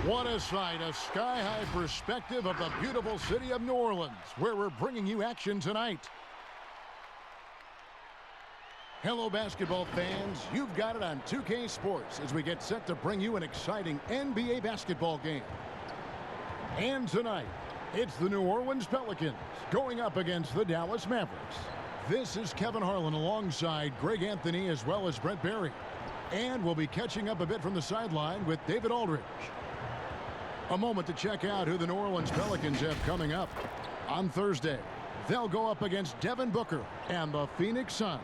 What a sight, a sky-high perspective of the beautiful city of New Orleans, where we're bringing you action tonight. Hello, basketball fans. You've got it on 2K Sports as we get set to bring you an exciting NBA basketball game. And tonight, it's the New Orleans Pelicans going up against the Dallas Mavericks. This is Kevin Harlan alongside Greg Anthony as well as Brent Barry. And we'll be catching up a bit from the sideline with David Aldridge. A moment to check out who the New Orleans Pelicans have coming up. On Thursday, they'll go up against Devin Booker and the Phoenix Suns.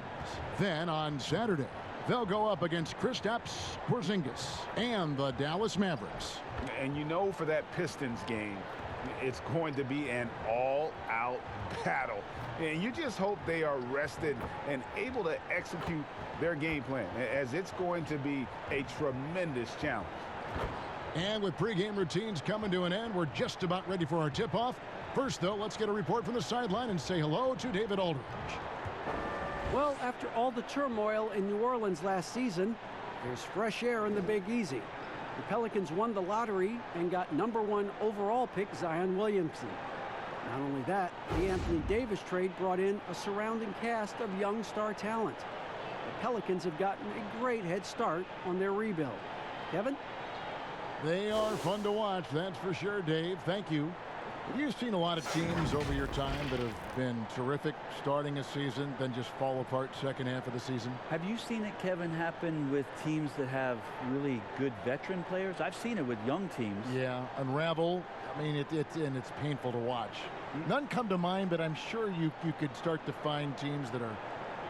Then on Saturday, they'll go up against Kristaps Porzingis and the Dallas Mavericks. And you know, for that Pistons game, it's going to be an all-out battle. And you just hope they are rested and able to execute their game plan, as it's going to be a tremendous challenge. And with pregame routines coming to an end, we're just about ready for our tip-off. First, though, let's get a report from the sideline and say hello to David Aldridge. Well, after all the turmoil in New Orleans last season, there's fresh air in the Big Easy. The Pelicans won the lottery and got #1 overall pick Zion Williamson. Not only that, the Anthony Davis trade brought in a surrounding cast of young star talent. The Pelicans have gotten a great head start on their rebuild. Kevin? They are fun to watch, that's for sure, Dave. Thank you. Have you seen a lot of teams over your time that have been terrific starting a season, then just fall apart second half of the season? Have you seen it, Kevin, happen with teams that have really good veteran players? I've seen it with young teams. Yeah, unravel. I mean, it's painful to watch. None come to mind, but I'm sure you could start to find teams that are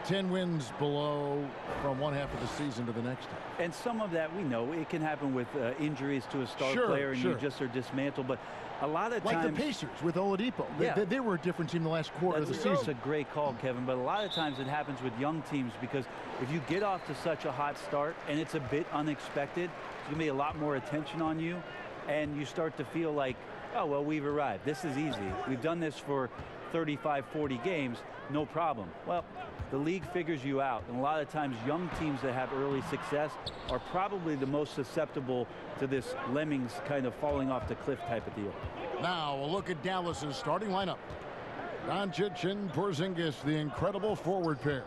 10 wins below from one half of the season to the next half. And some of that we know. It can happen with injuries to a star player, and you just are dismantled. But a lot of times... Like the Pacers with Oladipo. Yeah. They were a different team the last quarter of the season. That's a great call, Kevin. But a lot of times it happens with young teams because if you get off to such a hot start and it's a bit unexpected, there's going to be a lot more attention on you. And you start to feel like, oh, well, we've arrived. This is easy. We've done this for 35, 40 games. No problem. Well, the league figures you out, and a lot of times young teams that have early success are probably the most susceptible to this lemmings kind of falling off the cliff type of deal. Now a look at Dallas's starting lineup. Doncic and Porzingis, the incredible forward pair.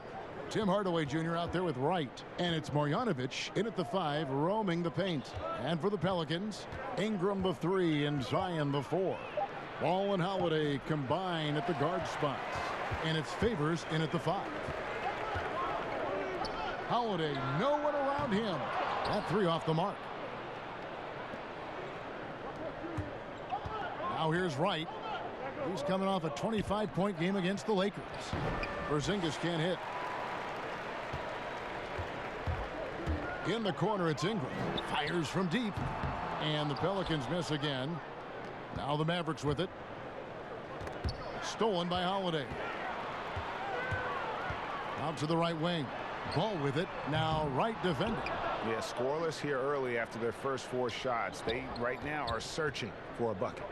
Tim Hardaway Jr. out there with Wright, and it's Marjanovic in at the 5, roaming the paint. And for the Pelicans, Ingram the 3 and Zion the 4. Ball and Holiday combine at the guard spots, and it's Favors in at the 5. Holiday, no one around him. That 3 off the mark. Now here's Wright. He's coming off a 25-point game against the Lakers. Porzingis can't hit. In the corner, it's Ingram. Fires from deep. And the Pelicans miss again. Now the Mavericks with it. Stolen by Holiday. Out to the right wing. Ball with it. Now Wright defending. Yeah, scoreless here early after their first 4 shots. They right now are searching for a bucket.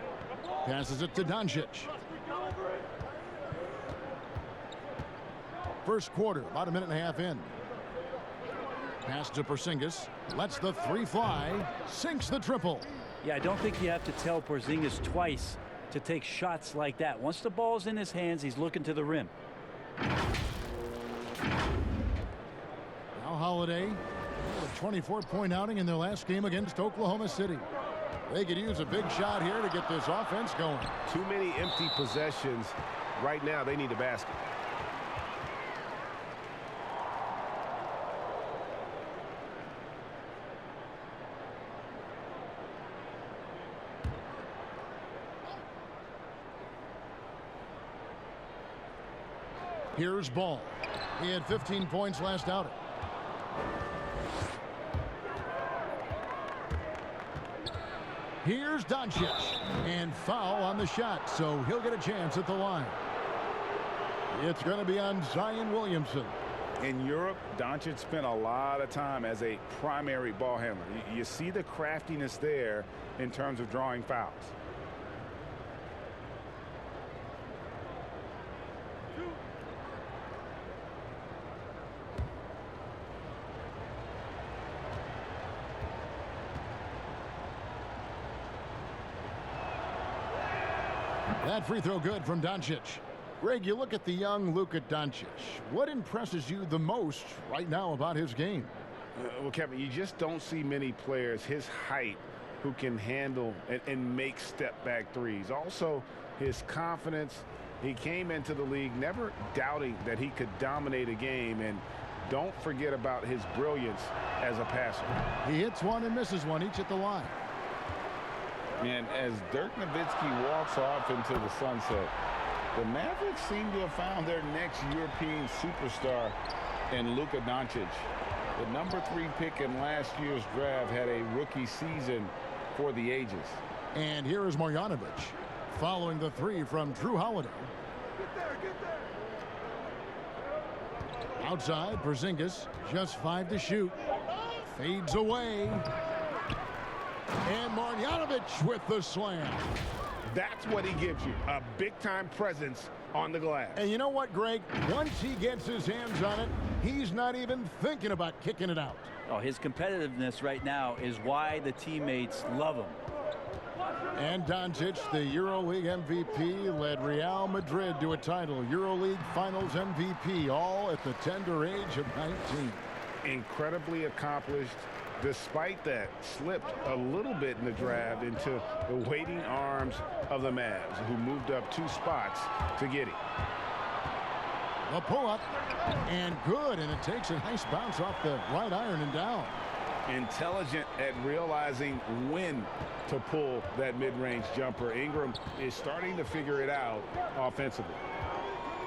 Passes it to Doncic. First quarter, about a minute and a half in. Pass to Porzingis. Lets the 3 fly. Sinks the triple. Yeah, I don't think you have to tell Porzingis twice to take shots like that. Once the ball's in his hands, he's looking to the rim. Now Holiday, a 24-point outing in their last game against Oklahoma City. They could use a big shot here to get this offense going. Too many empty possessions. Right now, they need a basket. Here's Ball. He had 15 points last outing. Here's Doncic. And foul on the shot, so he'll get a chance at the line. It's going to be on Zion Williamson. In Europe, Doncic spent a lot of time as a primary ball handler. You see the craftiness there in terms of drawing fouls. That free throw good from Doncic. Greg, you look at the young Luka Doncic. What impresses you the most right now about his game? Well, Kevin, you just don't see many players his height who can handle and make step-back threes. Also, his confidence. He came into the league never doubting that he could dominate a game. And don't forget about his brilliance as a passer. He hits one and misses one, each at the line. And as Dirk Nowitzki walks off into the sunset, the Mavericks seem to have found their next European superstar in Luka Doncic. The #3 pick in last year's draft had a rookie season for the ages. And here is Marjanovic following the three from Drew Holiday. Outside, Porzingis, just 5 to shoot. Fades away. And Marjanovic with the slam. That's what he gives you, a big-time presence on the glass. And you know what, Greg? Once he gets his hands on it, he's not even thinking about kicking it out. Oh, his competitiveness right now is why the teammates love him. And Doncic, the EuroLeague MVP, led Real Madrid to a title. EuroLeague Finals MVP, all at the tender age of 19. Incredibly accomplished. Despite that, slipped a little bit in the draft into the waiting arms of the Mavs, who moved up 2 spots to get him. The pull-up, and good, and it takes a nice bounce off the right iron and down. Intelligent at realizing when to pull that mid-range jumper. Ingram is starting to figure it out offensively.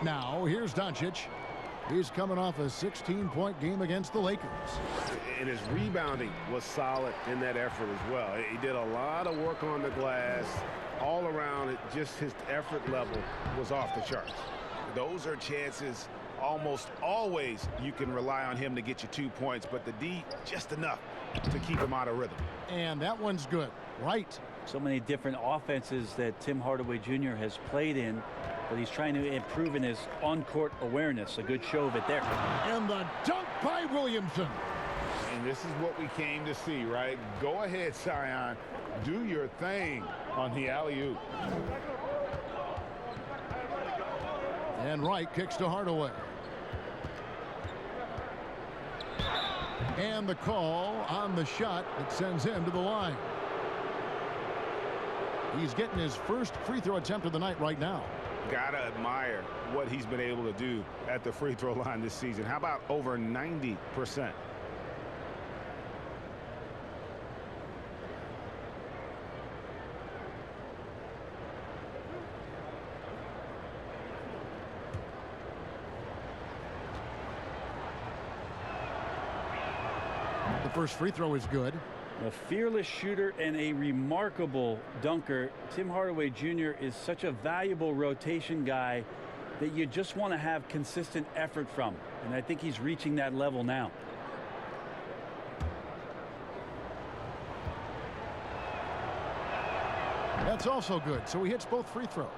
Now, here's Doncic. He's coming off a 16-point game against the Lakers. And his rebounding was solid in that effort as well. He did a lot of work on the glass. All around, just his effort level was off the charts. Those are chances almost always you can rely on him to get you 2 points, but the D just enough to keep him out of rhythm. And that one's good. Right. So many different offenses that Tim Hardaway Jr. has played in, but he's trying to improve in his on-court awareness. A good show of it there. And the dunk by Williamson. And this is what we came to see, right? Go ahead, Zion. Do your thing on the alley-oop. And Wright kicks to Hardaway. And the call on the shot that sends him to the line. He's getting his first free throw attempt of the night right now. Gotta admire what he's been able to do at the free throw line this season. How about over 90%? The first free throw is good. A fearless shooter and a remarkable dunker. Tim Hardaway Jr. is such a valuable rotation guy that you just want to have consistent effort from. And I think he's reaching that level now. That's also good. So he hits both free throws.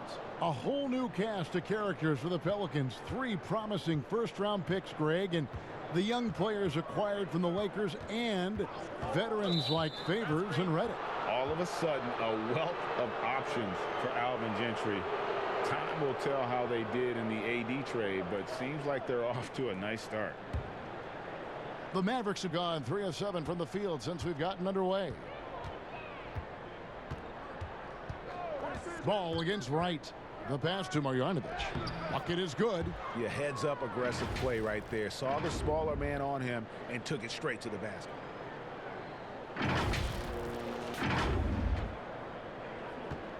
A whole new cast of characters for the Pelicans. 3 promising first-round picks, Greg, and the young players acquired from the Lakers and veterans like Favors and Reddick. All of a sudden, a wealth of options for Alvin Gentry. Time will tell how they did in the AD trade, but seems like they're off to a nice start. The Mavericks have gone 3 of 7 from the field since we've gotten underway. Ball against Wright. The pass to Marjanovic. Bucket is good. Your heads-up aggressive play right there. Saw the smaller man on him and took it straight to the basket.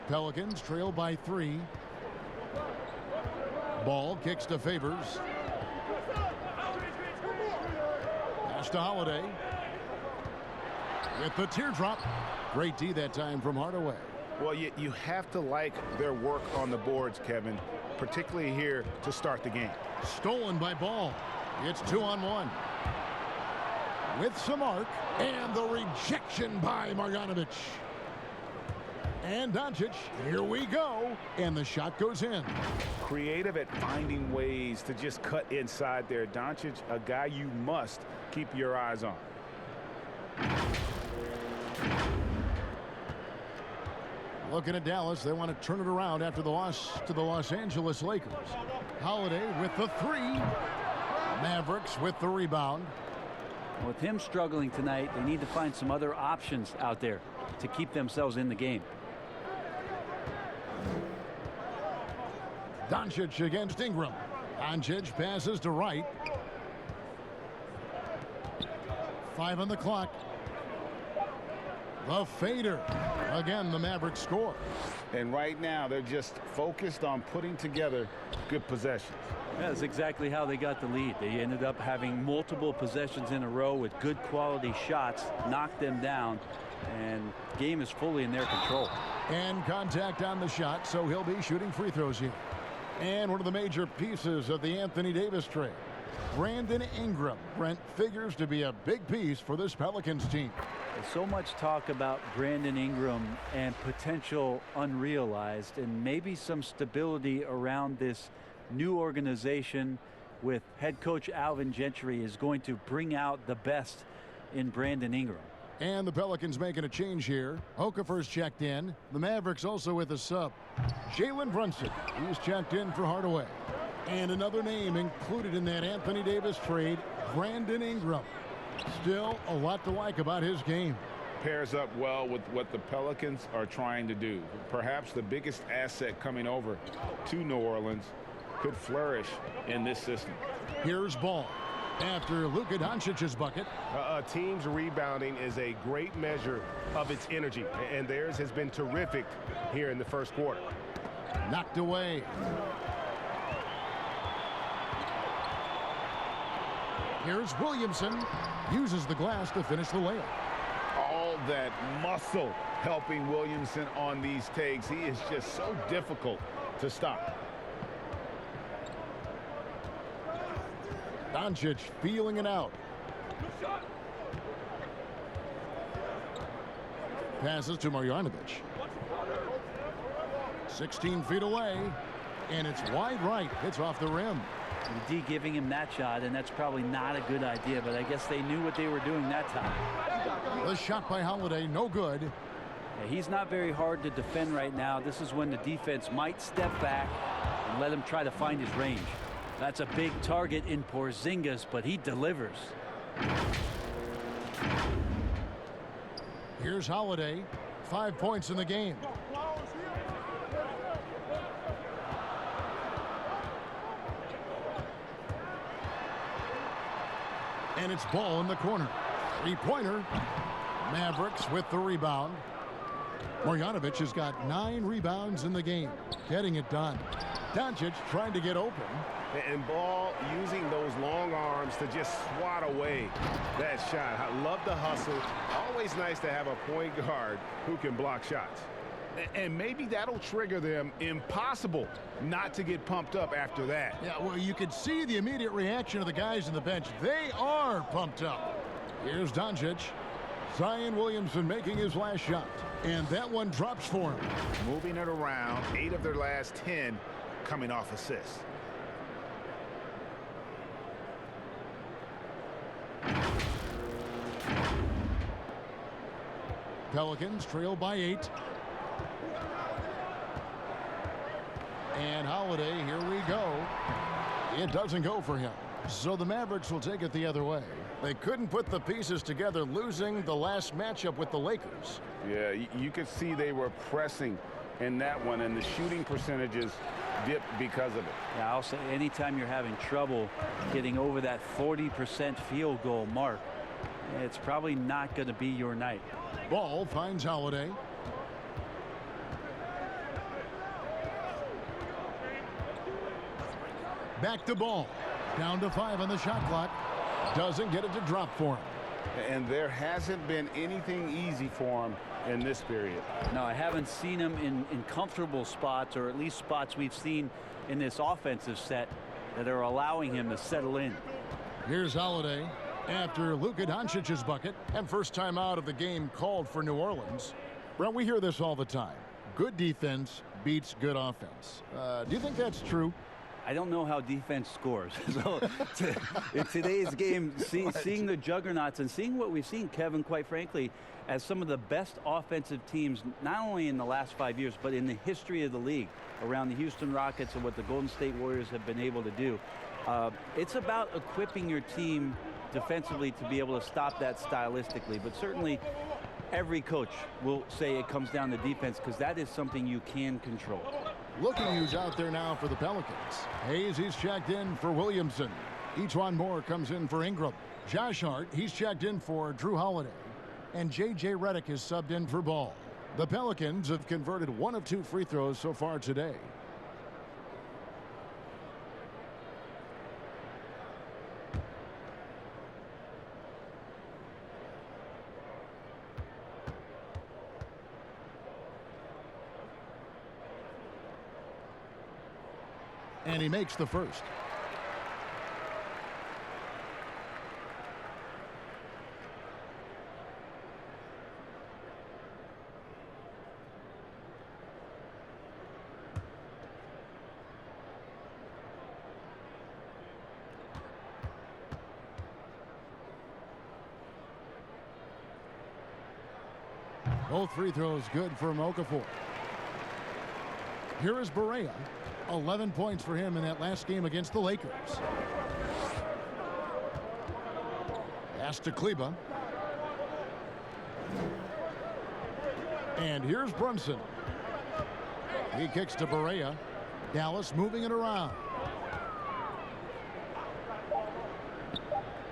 Pelicans trail by 3. Ball kicks to Favors. Pass to Holiday. With the teardrop. Great D that time from Hardaway. Well, you have to like their work on the boards, Kevin, particularly here to start the game. Stolen by Ball. It's 2-on-1. With some arc. And the rejection by Marjanovic. And Doncic. Here we go. And the shot goes in. Creative at finding ways to just cut inside there. Doncic, a guy you must keep your eyes on. Looking at Dallas, they want to turn it around after the loss to the Los Angeles Lakers. Holiday with the three. Mavericks with the rebound. With him struggling tonight, they need to find some other options out there to keep themselves in the game. Doncic against Ingram. Doncic passes to Wright. 5 on the clock. The fader. Again, the Mavericks score. And right now, they're just focused on putting together good possessions. That's exactly how they got the lead. They ended up having multiple possessions in a row with good quality shots, knocked them down, and game is fully in their control. And contact on the shot, so he'll be shooting free throws here. And one of the major pieces of the Anthony Davis trade, Brandon Ingram. Brent figures to be a big piece for this Pelicans team. There's so much talk about Brandon Ingram and potential unrealized, and maybe some stability around this new organization with head coach Alvin Gentry is going to bring out the best in Brandon Ingram. And the Pelicans making a change here. Okafor's checked in. The Mavericks also with a sub. Jalen Brunson. He's checked in for Hardaway. And another name included in that Anthony Davis trade, Brandon Ingram. Still a lot to like about his game. Pairs up well with what the Pelicans are trying to do. Perhaps the biggest asset coming over to New Orleans could flourish in this system. Here's Ball. After Luka Doncic's bucket. A team's rebounding is a great measure of its energy, and theirs has been terrific here in the first quarter. Knocked away. Here's Williamson. Uses the glass to finish the layup. All that muscle helping Williamson on these takes. He is just so difficult to stop. Doncic feeling it out. Passes to Marjanovic. 16 feet away. And it's wide right. Hits off the rim. D giving him that shot, and that's probably not a good idea, but I guess they knew what they were doing that time. The shot by Holiday, no good. Yeah, he's not very hard to defend right now. This is when the defense might step back and let him try to find his range. That's a big target in Porzingis, but he delivers. Here's Holiday. 5 points in the game. And it's Ball in the corner. Three-pointer. Mavericks with the rebound. Marjanovic has got 9 rebounds in the game. Getting it done. Doncic trying to get open. And Ball using those long arms to just swat away that shot. I love the hustle. Always nice to have a point guard who can block shots. And maybe that'll trigger them. Impossible not to get pumped up after that. Yeah, well, you could see the immediate reaction of the guys on the bench. They are pumped up. Here's Doncic. Zion Williamson making his last shot. And that one drops for him. Moving it around. 8 of their last 10 coming off assists. Pelicans trail by 8. And Holiday, here we go. It doesn't go for him. So the Mavericks will take it the other way. They couldn't put the pieces together, losing the last matchup with the Lakers. Yeah, you could see they were pressing in that one, and the shooting percentages dipped because of it. Yeah, I'll say anytime you're having trouble getting over that 40% field goal mark, it's probably not going to be your night. Ball finds Holiday. Back to Ball. Down to 5 on the shot clock. Doesn't get it to drop for him. And there hasn't been anything easy for him in this period. No, I haven't seen him in comfortable spots, or at least spots we've seen in this offensive set that are allowing him to settle in. Here's Holiday after Luka Doncic's bucket, and first time out of the game called for New Orleans. Brent, we hear this all the time. Good defense beats good offense. Do you think that's true? I don't know how defense scores. So in today's game, seeing the juggernauts and seeing what we've seen, Kevin, quite frankly, as some of the best offensive teams, not only in the last 5 years, but in the history of the league, around the Houston Rockets and what the Golden State Warriors have been able to do. It's about equipping your team defensively to be able to stop that stylistically, but certainly every coach will say it comes down to defense because that is something you can control. Looking who's out there now for the Pelicans. Hayes, he's checked in for Williamson. E'Twaun Moore comes in for Ingram. Josh Hart, he's checked in for Drew Holiday. And J.J. Redick is subbed in for Ball. The Pelicans have converted 1 of 2 free throws so far today. And he makes the first. Both free throws good for Okafor. Here is Barea. 11 points for him in that last game against the Lakers. Pass to Kleba. And here's Brunson. He kicks to Barea. Dallas moving it around.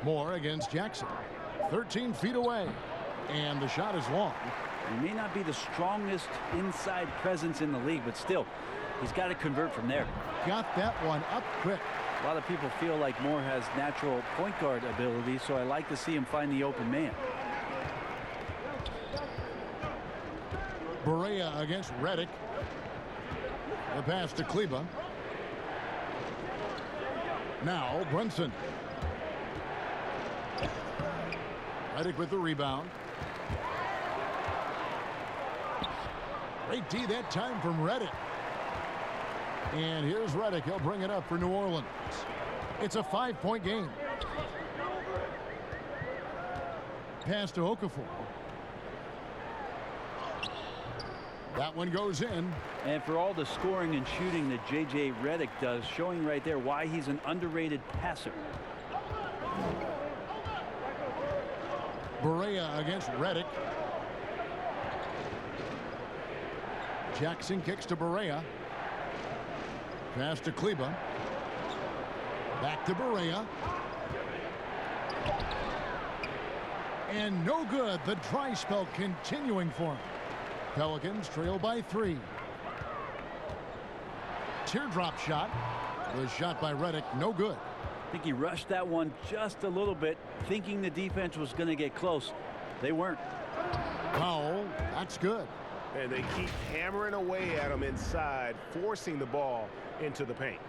Moore against Jackson. 13 feet away. And the shot is long. He may not be the strongest inside presence in the league, but still, he's got to convert from there. Got that one up quick. A lot of people feel like Moore has natural point guard ability, so I like to see him find the open man. Barea against Redick. The pass to Kleba. Now Brunson. Redick with the rebound. Great D that time from Redick. And here's Redick. He'll bring it up for New Orleans. It's a 5-point game. Pass to Okafor. That one goes in. And for all the scoring and shooting that J.J. Redick does, showing right there why he's an underrated passer. Barea against Redick. Jackson kicks to Barea. Pass to Kleba. Back to Barea. And no good. The dry spell continuing for him. Pelicans trail by 3. Teardrop shot. Was shot by Redick. No good. I think he rushed that one just a little bit, thinking the defense was going to get close. They weren't. Powell. That's good. And they keep hammering away at him inside, forcing the ball into the paint.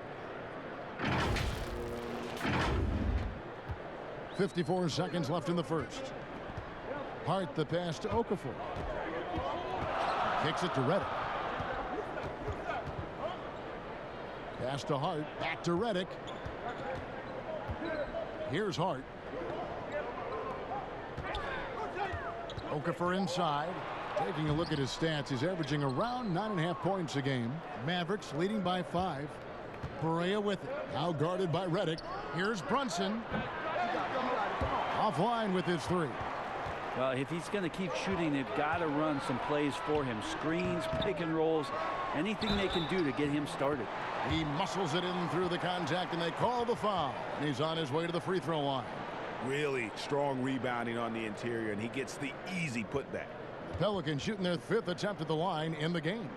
54 seconds left in the first. Hart the pass to Okafor. Kicks it to Redick. Pass to Hart. Back to Redick. Here's Hart. Okafor inside. Taking a look at his stats, he's averaging around 9.5 points a game. Mavericks leading by 5. Barea with it. Now guarded by Redick. Here's Brunson. Offline with his 3. Well, if he's going to keep shooting, they've got to run some plays for him. Screens, pick and rolls, anything they can do to get him started. He muscles it in through the contact, and they call the foul. And he's on his way to the free throw line. Really strong rebounding on the interior, and he gets the easy putback. The Pelicans shooting their 5th attempt at the line in the game.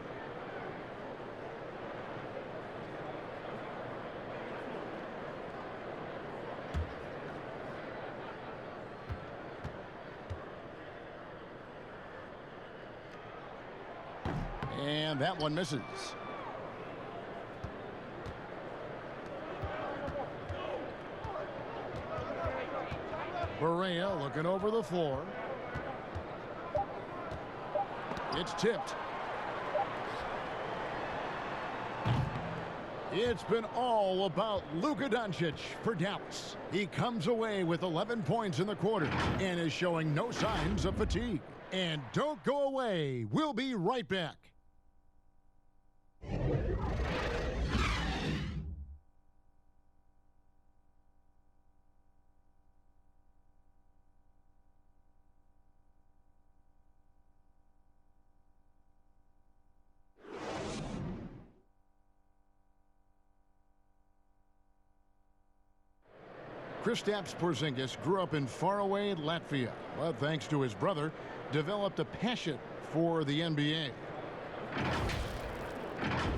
And that one misses. Barea looking over the floor. It's tipped. It's been all about Luka Doncic for Dallas. He comes away with 11 points in the quarter and is showing no signs of fatigue. And don't go away. We'll be right back. Kristaps Porzingis grew up in faraway Latvia, but thanks to his brother, developed a passion for the NBA.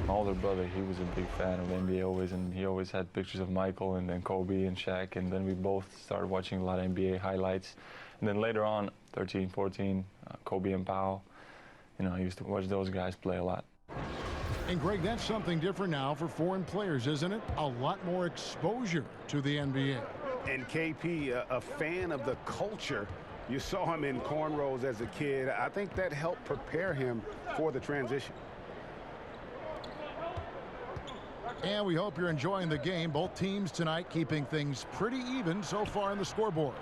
My older brother, he was a big fan of NBA always, and he always had pictures of Michael and then Kobe and Shaq, and then we both started watching a lot of NBA highlights. And then later on, 13, 14, Kobe and Powell, you know, I used to watch those guys play a lot. And Greg, that's something different now for foreign players, isn't it? A lot more exposure to the NBA. And KP, a fan of the culture. You saw him in cornrows as a kid. I think that helped prepare him for the transition. And we hope you're enjoying the game. Both teams tonight keeping things pretty even so far on the scoreboard.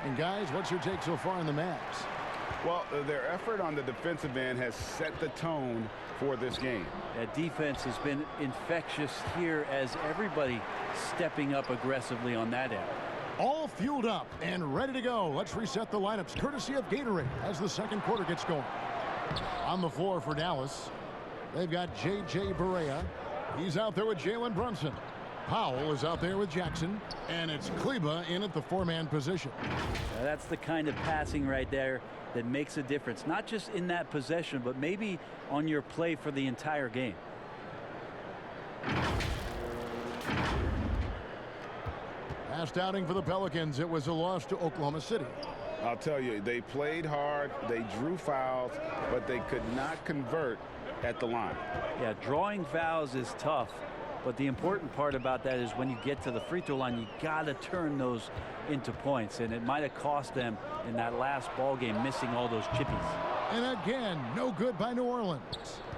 And guys, what's your take so far on the Mavs? Well, their effort on the defensive end has set the tone for this game. That defense has been infectious here as everybody stepping up aggressively on that end. All fueled up and ready to go. Let's reset the lineups courtesy of Gatorade as the second quarter gets going. On the floor for Dallas, they've got J.J. Barea. He's out there with Jalen Brunson. Powell is out there with Jackson, and it's Kleba in at the four-man position. Now that's the kind of passing right there that makes a difference, not just in that possession, but maybe on your play for the entire game. Last outing for the Pelicans, it was a loss to Oklahoma City. I'll tell you, they played hard, they drew fouls, but they could not convert at the line. Yeah, drawing fouls is tough, but the important part about that is when you get to the free throw line, you got to turn those into points, and it might have cost them in that last ball game, missing all those chippies. And again, no good by New Orleans.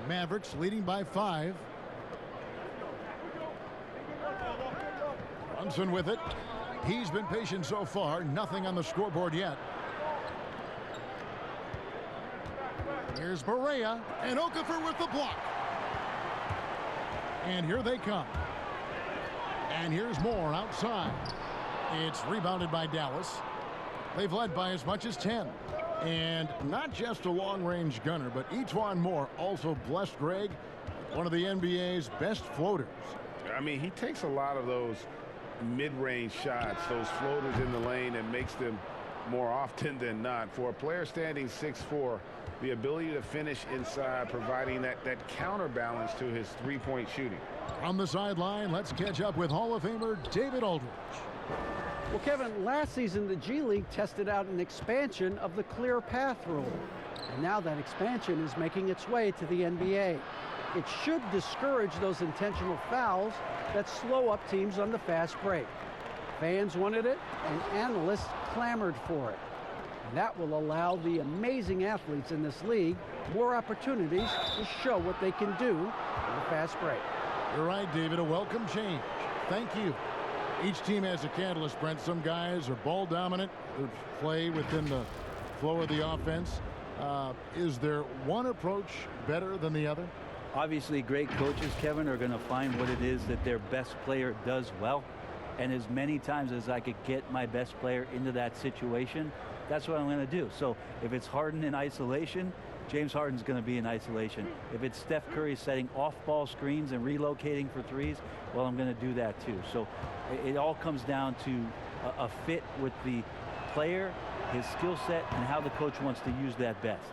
Mavericks leading by 5. Brunson with it. He's been patient so far. Nothing on the scoreboard yet. Here's Barea and Okafor with the block. And here they come. And here's more outside. It's rebounded by Dallas. They've led by as much as 10. And not just a long-range gunner, but Etuan Moore also blessed Greg, one of the NBA's best floaters. I mean, he takes a lot of those mid-range shots, those floaters in the lane, and makes them more often than not. For a player standing 6'4", the ability to finish inside, providing that counterbalance to his three-point shooting. On the sideline, let's catch up with Hall of Famer David Aldridge. Well, Kevin, last season the G League tested out an expansion of the clear path rule. And now that expansion is making its way to the NBA. It should discourage those intentional fouls that slow up teams on the fast break. Fans wanted it, and analysts clamored for it. And that will allow the amazing athletes in this league more opportunities to show what they can do on the fast break. You're right, David. A welcome change. Thank you. Each team has a catalyst, Brent. Some guys are ball dominant, who play within the flow of the offense. Is there one approach better than the other? Obviously, great coaches, Kevin, are going to find what it is that their best player does well. And as many times as I could get my best player into that situation, that's what I'm going to do. So if it's Harden in isolation, James Harden's going to be in isolation. If it's Steph Curry setting off-ball screens and relocating for threes, well, I'm going to do that too. So it all comes down to a fit with the player, his skill set, and how the coach wants to use that best.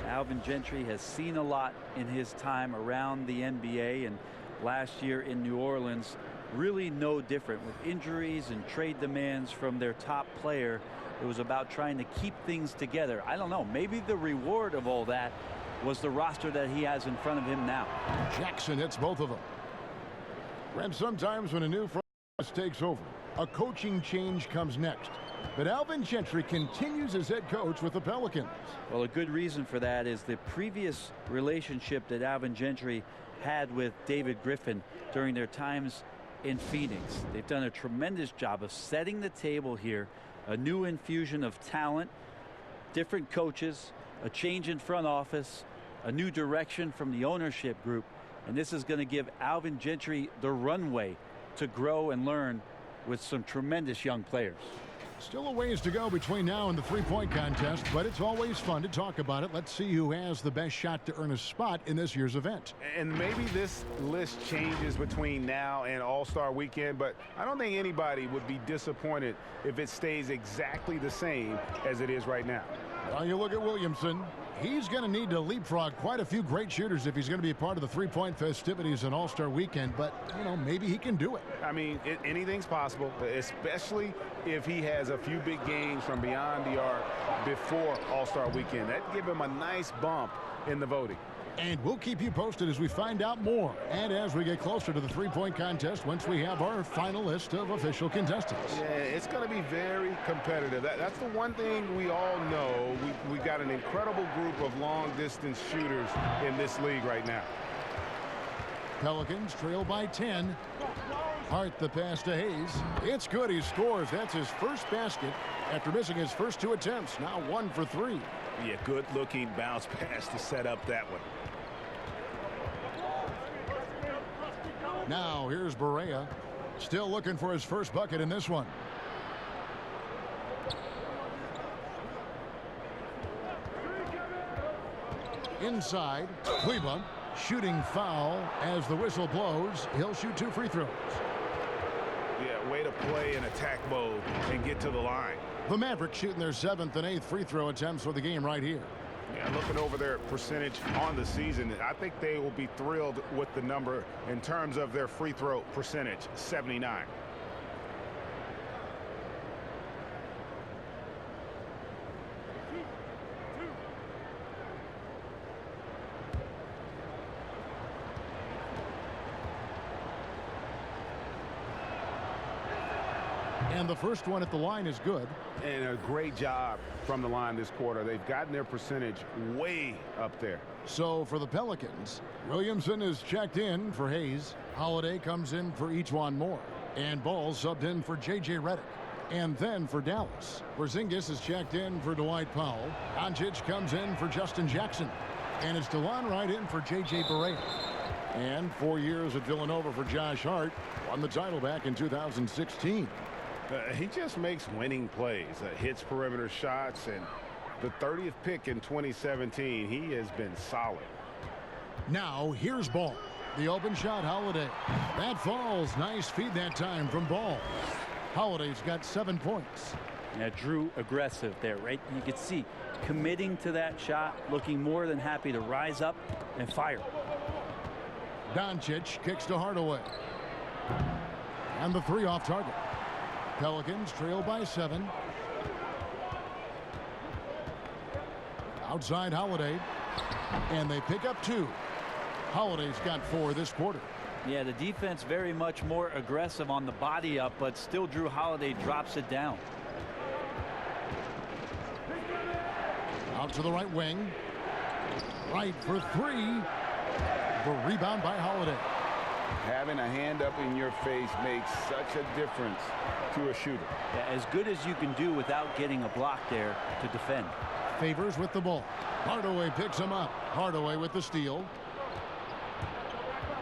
Alvin Gentry has seen a lot in his time around the NBA, and last year in New Orleans, really no different. With injuries and trade demands from their top player, it was about trying to keep things together. I don't know, maybe the reward of all that was the roster that he has in front of him now. Jackson hits both of them. And sometimes when a new front office takes over, a coaching change comes next. But Alvin Gentry continues as head coach with the Pelicans. Well, a good reason for that is the previous relationship that Alvin Gentry had with David Griffin during their times in Phoenix. They've done a tremendous job of setting the table here. A new infusion of talent, different coaches, a change in front office, a new direction from the ownership group. And this is going to give Alvin Gentry the runway to grow and learn with some tremendous young players. Still a ways to go between now and the three-point contest, but it's always fun to talk about it. Let's see who has the best shot to earn a spot in this year's event. And maybe this list changes between now and All-Star Weekend, but I don't think anybody would be disappointed if it stays exactly the same as it is right now. Well, you look at Williamson. He's going to need to leapfrog quite a few great shooters if he's going to be a part of the three-point festivities on All-Star Weekend, but, you know, maybe he can do it. I mean, anything's possible, especially if he has a few big games from beyond the arc before All-Star Weekend. That'd give him a nice bump in the voting. And we'll keep you posted as we find out more and as we get closer to the three-point contest once we have our final list of official contestants. Yeah, it's going to be very competitive. That's the one thing we all know. We got an incredible group of long-distance shooters in this league right now. Pelicans trail by 10. Hart the pass to Hayes. It's good. He scores. That's his first basket after missing his first two attempts. Now 1 for 3. Yeah, good-looking bounce pass to set up that one. Now here's Barea. Still looking for his first bucket in this one. Inside, Cleveland shooting foul as the whistle blows. He'll shoot 2 free throws. Yeah, way to play in attack mode and get to the line. The Mavericks shooting their 7th and 8th free throw attempts for the game right here. Yeah, looking over their percentage on the season, I think they will be thrilled with the number in terms of their free throw percentage, 79. And the first one at the line is good. And a great job from the line this quarter. They've gotten their percentage way up there. So for the Pelicans, Williamson is checked in for Hayes. Holiday comes in for Ejuan Moore. And Ball subbed in for J.J. Redick. And then for Dallas, Porzingis is checked in for Dwight Powell. Doncic comes in for Justin Jackson. And it's DeLon Wright in for J.J. Barea. And 4 years at Villanova for Josh Hart. Won the title back in 2016. He just makes winning plays, hits perimeter shots, and the 30th pick in 2017, he has been solid. Now here's Ball. The open shot, Holiday. That falls. Nice feed that time from Ball. Holiday's got 7 points. Yeah, Drew aggressive there, right? You could see committing to that shot, looking more than happy to rise up and fire. Doncic kicks to Hardaway. And the 3 off target. Pelicans trail by 7. Outside Holiday. And they pick up 2. Holiday's got 4 this quarter. Yeah, the defense very much more aggressive on the body up, but still Drew Holiday drops it down. Out to the right wing. Right for 3. The rebound by Holiday. Having a hand up in your face makes such a difference to a shooter. Yeah, as good as you can do without getting a block there to defend. Favors with the ball. Hardaway picks him up. Hardaway with the steal.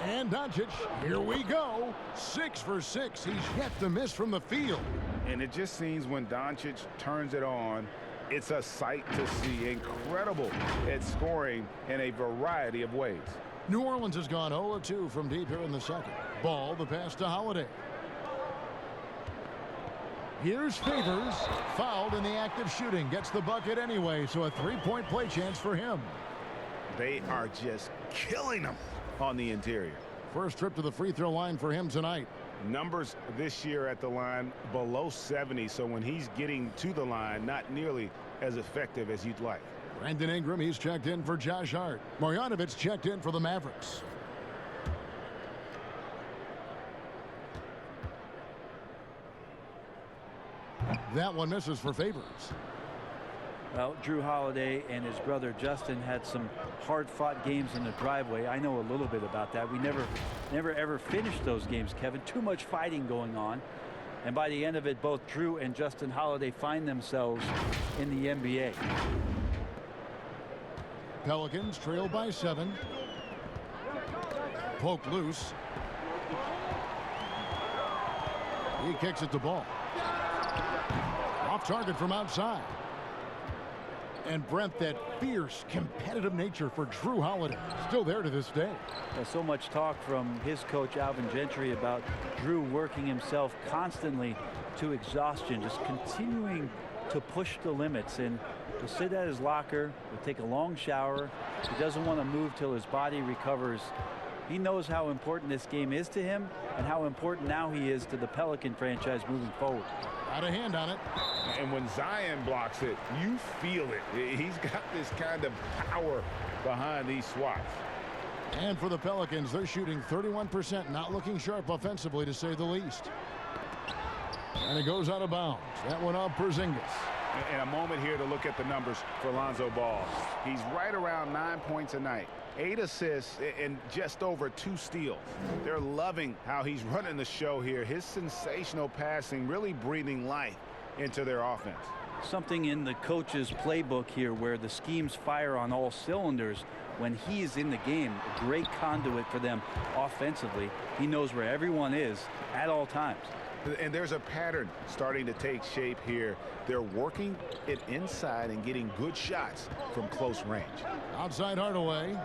And Doncic, here we go. 6 for 6. He's yet to miss from the field. And it just seems when Doncic turns it on, it's a sight to see. Incredible at scoring in a variety of ways. New Orleans has gone 0-2 from deep here in the second. Ball, the pass to Holiday. Here's Favors, fouled in the act of shooting. Gets the bucket anyway, so a 3-point play chance for him. They are just killing them on the interior. First trip to the free throw line for him tonight. Numbers this year at the line below 70, so when he's getting to the line, not nearly as effective as you'd like. Brandon Ingram, he's checked in for Josh Hart. Marjanovic checked in for the Mavericks. That one misses for Favors. Well, Drew Holiday and his brother Justin had some hard-fought games in the driveway. I know a little bit about that. We never ever finished those games, Kevin. Too much fighting going on. And by the end of it, both Drew and Justin Holiday find themselves in the NBA. Pelicans trail by 7. Poked loose. He kicks it to Ball. Off target from outside. And Brent, that fierce, competitive nature for Drew Holiday still there to this day. There's so much talk from his coach Alvin Gentry about Drew working himself constantly to exhaustion, just continuing to push the limits, and he'll sit at his locker, he'll take a long shower. He doesn't want to move till his body recovers. He knows how important this game is to him and how important now he is to the Pelican franchise moving forward. Got a hand on it. And when Zion blocks it, you feel it. He's got this kind of power behind these swats. And for the Pelicans, they're shooting 31%, not looking sharp offensively, to say the least. And it goes out of bounds. That one off Porzingis. And a moment here to look at the numbers for Lonzo Ball. He's right around 9 points a night, 8 assists, and just over 2 steals. They're loving how he's running the show here. His sensational passing really breathing life into their offense. Something in the coach's playbook here where the schemes fire on all cylinders. When he's in the game, a great conduit for them offensively. He knows where everyone is at all times. And there's a pattern starting to take shape here. They're working it inside and getting good shots from close range. Outside Hardaway.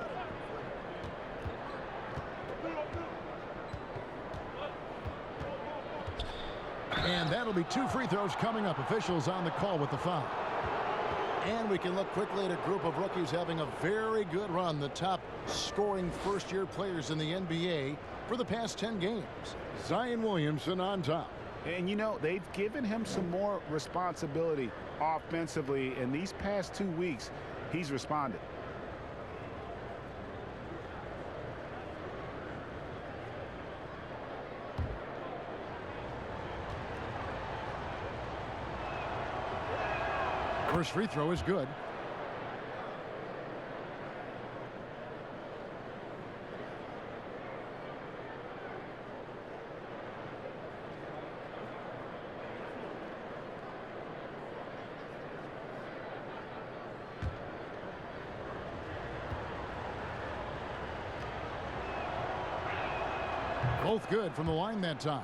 And that'll be 2 free throws coming up. Officials on the call with the foul. And we can look quickly at a group of rookies having a very good run. The top scoring first-year players in the NBA for the past 10 games. Zion Williamson on top. And, you know, they've given him some more responsibility offensively. In these past 2 weeks, he's responded. First free throw is good. Both good from the line that time.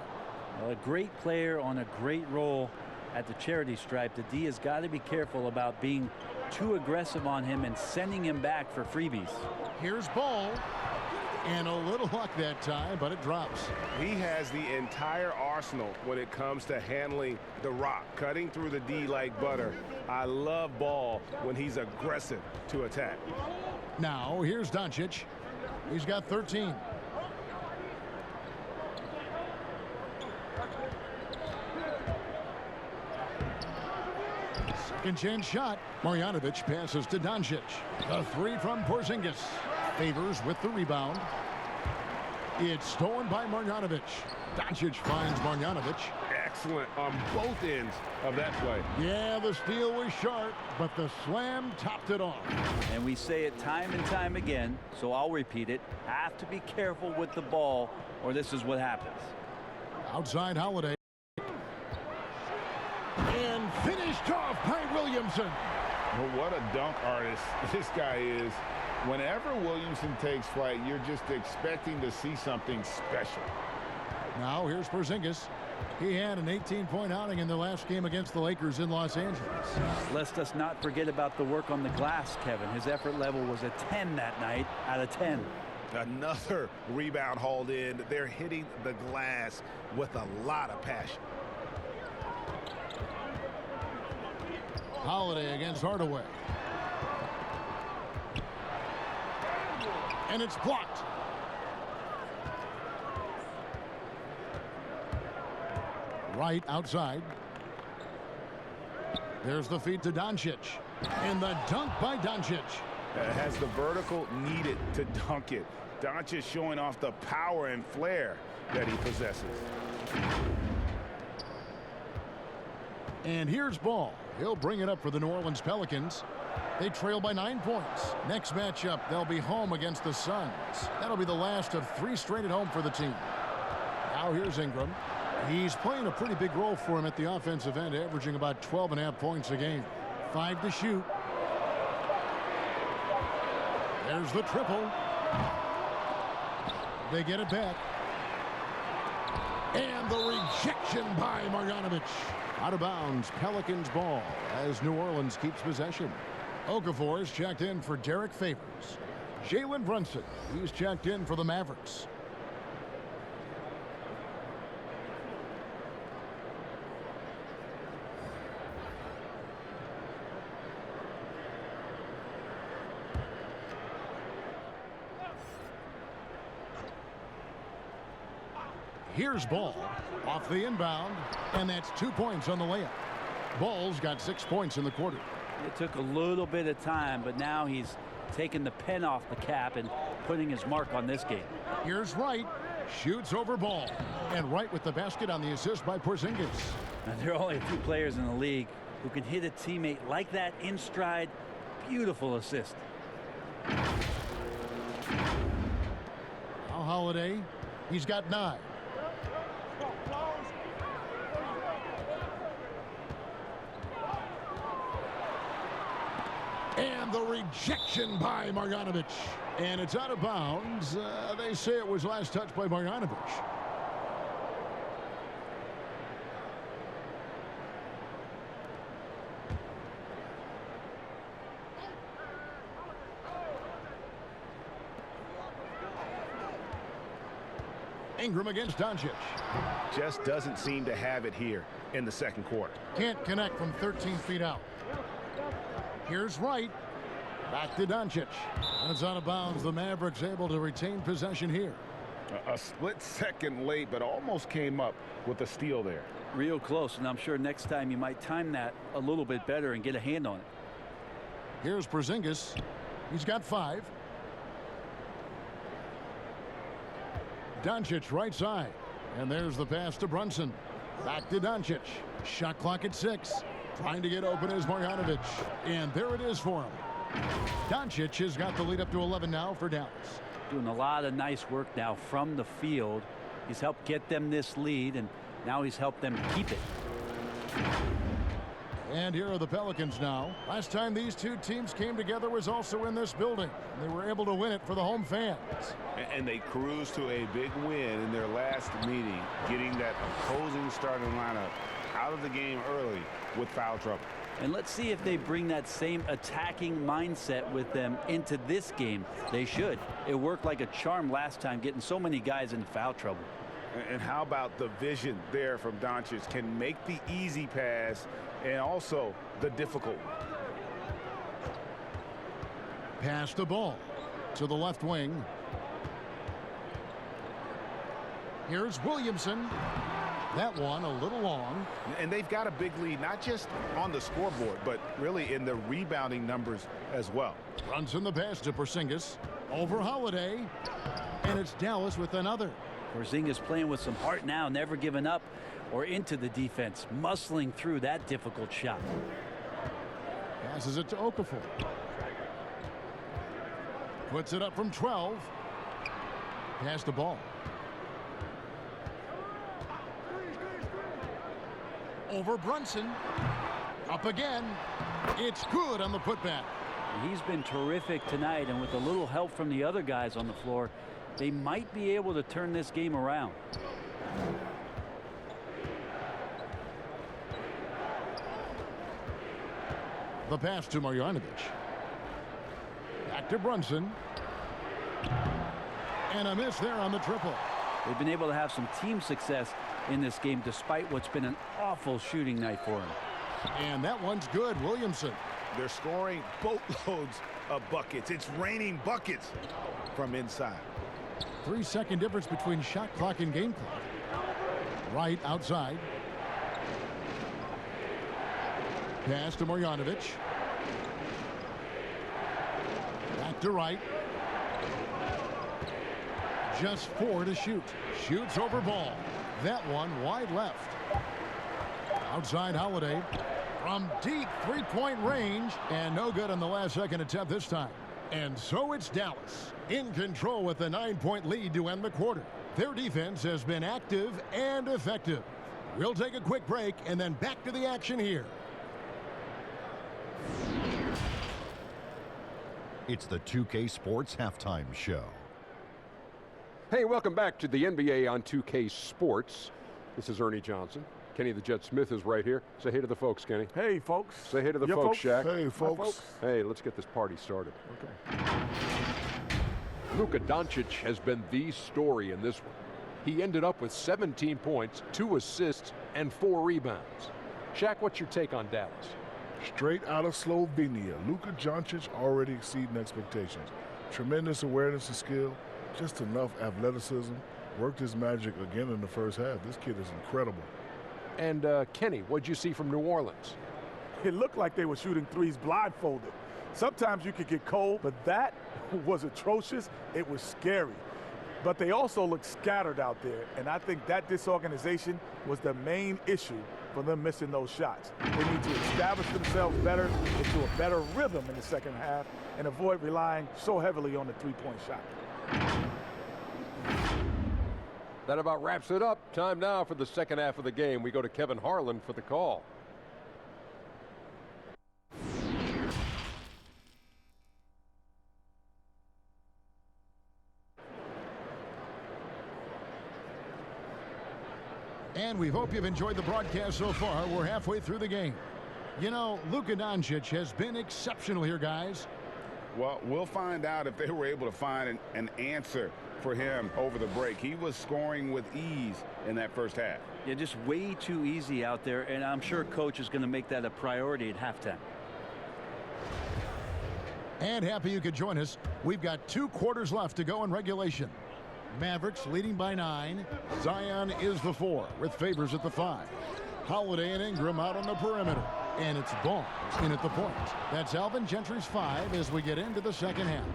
Well, a great player on a great role at the charity stripe. The D has got to be careful about being too aggressive on him and sending him back for freebies. Here's Ball. And a little luck that time, but it drops. He has the entire arsenal when it comes to handling the rock, cutting through the D like butter. I love Ball when he's aggressive to attack. Now, here's Doncic. He's got 13. Second chance shot. Marjanovic passes to Doncic. The 3 from Porzingis. Favors with the rebound. It's stolen by Marjanovic. Doncic finds Marjanovic. Excellent on both ends of that play. Yeah, the steal was sharp, but the slam topped it off. And we say it time and time again, so I'll repeat it. Have to be careful with the ball, or this is what happens. Outside Holiday. And finished off by Williamson. Well, what a dunk artist this guy is. Whenever Williamson takes flight, you're just expecting to see something special. Now here's Porzingis. He had an 18-point outing in the last game against the Lakers in Los Angeles. Let us not forget about the work on the glass, Kevin. His effort level was a 10 that night out of 10. Another rebound hauled in. They're hitting the glass with a lot of passion. Holiday against Hardaway. And it's blocked. Right outside. There's the feed to Doncic. And the dunk by Doncic. Has the vertical needed to dunk it. Doncic showing off the power and flair that he possesses. And here's ball. He'll bring it up for the New Orleans Pelicans. They trail by 9 points. Next matchup, they'll be home against the Suns. That'll be the last of 3 straight at home for the team. Now here's Ingram. He's playing a pretty big role for him at the offensive end, averaging about 12.5 points a game. 5 to shoot. There's the triple. They get it back. And the rejection by Marjanovic. Out of bounds, Pelicans ball as New Orleans keeps possession. Okafor's checked in for Derek Favors. Jalen Brunson, he's checked in for the Mavericks. Here's Ball off the inbound, and that's 2 points on the layup. Ball's got 6 points in the quarter. It took a little bit of time, but now he's taking the pen off the cap and putting his mark on this game. Here's Wright, shoots over Ball, and Wright with the basket on the assist by Porzingis. Now, there are only a few players in the league who can hit a teammate like that in stride. Beautiful assist. Now Holiday, he's got 9. And the rejection by Marjanovic. And it's out of bounds. They say it was last touched by Marjanovic. Ingram against Doncic. Just doesn't seem to have it here in the second quarter. Can't connect from 13 feet out. Here's Wright. Back to Doncic. And it's out of bounds. The Mavericks able to retain possession here. A split second late, but almost came up with a steal there. Real close, and I'm sure next time you might time that a little bit better and get a hand on it. Here's Porzingis. He's got 5. Doncic right side. And there's the pass to Brunson. Back to Doncic. Shot clock at 6. Trying to get open is Marjanovic. And there it is for him. Doncic has got the lead up to 11 now for Dallas. Doing a lot of nice work now from the field. He's helped get them this lead, and now he's helped them keep it. And here are the Pelicans now. Last time these two teams came together was also in this building. They were able to win it for the home fans. And they cruised to a big win in their last meeting, getting that opposing starting lineup out of the game early with foul trouble. And let's see if they bring that same attacking mindset with them into this game. They should. It worked like a charm last time, getting so many guys in foul trouble. And how about the vision there from Doncic? Can make the easy pass and also the difficult one. Pass the ball to the left wing. Here's Williamson. That one a little long. And they've got a big lead, not just on the scoreboard, but really in the rebounding numbers as well. Runs in the pass to Porzingis. Over Holiday. And it's Dallas with another. Porzingis playing with some heart now, never giving up or into the defense, muscling through that difficult shot. Passes it to Okafor. Puts it up from 12. Pass the ball. Over Brunson. Up again. It's good on the putback. He's been terrific tonight, and with a little help from the other guys on the floor, they might be able to turn this game around. The pass to Marjanovic. Back to Brunson. And a miss there on the triple. They've been able to have some team success in this game despite what's been an awful shooting night for him. And that one's good. Williamson. They're scoring boatloads of buckets. It's raining buckets from inside. 3-second difference between shot clock and game clock. Right outside. Pass to Marjanovic. Back to Wright. Just 4 to shoot. Shoots over Ball. That one wide left. Outside Holiday. From deep three-point range. And no good on the last second attempt this time. And so it's Dallas in control with a 9-point lead to end the quarter. Their defense has been active and effective. We'll take a quick break and then back to the action here. It's the 2K Sports Halftime Show. Hey, welcome back to the NBA on 2K Sports. This is Ernie Johnson. Kenny the Jet Smith is right here. Say hey to the folks, Kenny. Hey, folks. Say hey to the folks, Shaq. Hey, folks. Hey, let's get this party started. Okay. Luka Doncic has been the story in this one. He ended up with 17 points, 2 assists, and 4 rebounds. Shaq, what's your take on Dallas? Straight out of Slovenia, Luka Doncic already exceeding expectations. Tremendous awareness and skill, just enough athleticism. Worked his magic again in the first half. This kid is incredible. And Kenny, what'd you see from New Orleans? It looked like they were shooting threes blindfolded. Sometimes you could get cold, but that was atrocious. It was scary. But they also looked scattered out there, and I think that disorganization was the main issue for them missing those shots. They need to establish themselves better, into a better rhythm in the second half, and avoid relying so heavily on the three-point shot. That about wraps it up. Time now for the second half of the game. We go to Kevin Harlan for the call. And we hope you've enjoyed the broadcast so far. We're halfway through the game. You know, Luka Doncic has been exceptional here, guys. Well, we'll find out if they were able to find an answer for him over the break. He was scoring with ease in that first half. Yeah, just way too easy out there, and I'm sure coach is going to make that a priority at halftime. And happy you could join us. We've got 2 quarters left to go in regulation. Mavericks leading by 9. Zion is the 4 with Favors at the 5. Holiday and Ingram out on the perimeter. And it's Ball in at the point. That's Alvin Gentry's 5 as we get into the second half.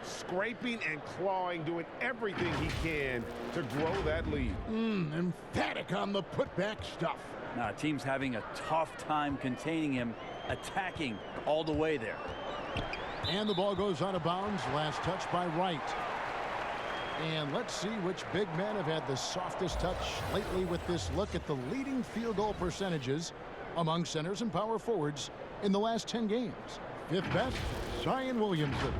Scraping and clawing, doing everything he can to grow that lead. Emphatic on the putback stuff. Now, team's having a tough time containing him, attacking all the way there. And the ball goes out of bounds. Last touch by Wright. And let's see which big men have had the softest touch lately with this look at the leading field goal percentages among centers and power forwards in the last 10 games. 5th best, Zion Williamson.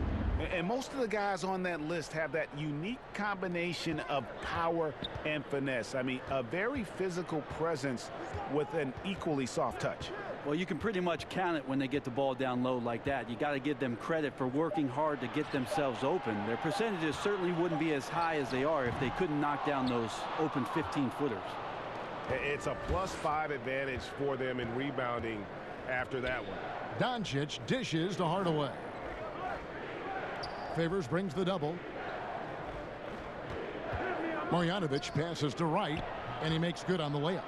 And most of the guys on that list have that unique combination of power and finesse. I mean, a very physical presence with an equally soft touch. Well, you can pretty much count it when they get the ball down low like that. You got to give them credit for working hard to get themselves open. Their percentages certainly wouldn't be as high as they are if they couldn't knock down those open 15-footers. It's a +5 advantage for them in rebounding after that one. Doncic dishes to Hardaway. Favors brings the double. Marjanovic passes to Wright, and he makes good on the layup.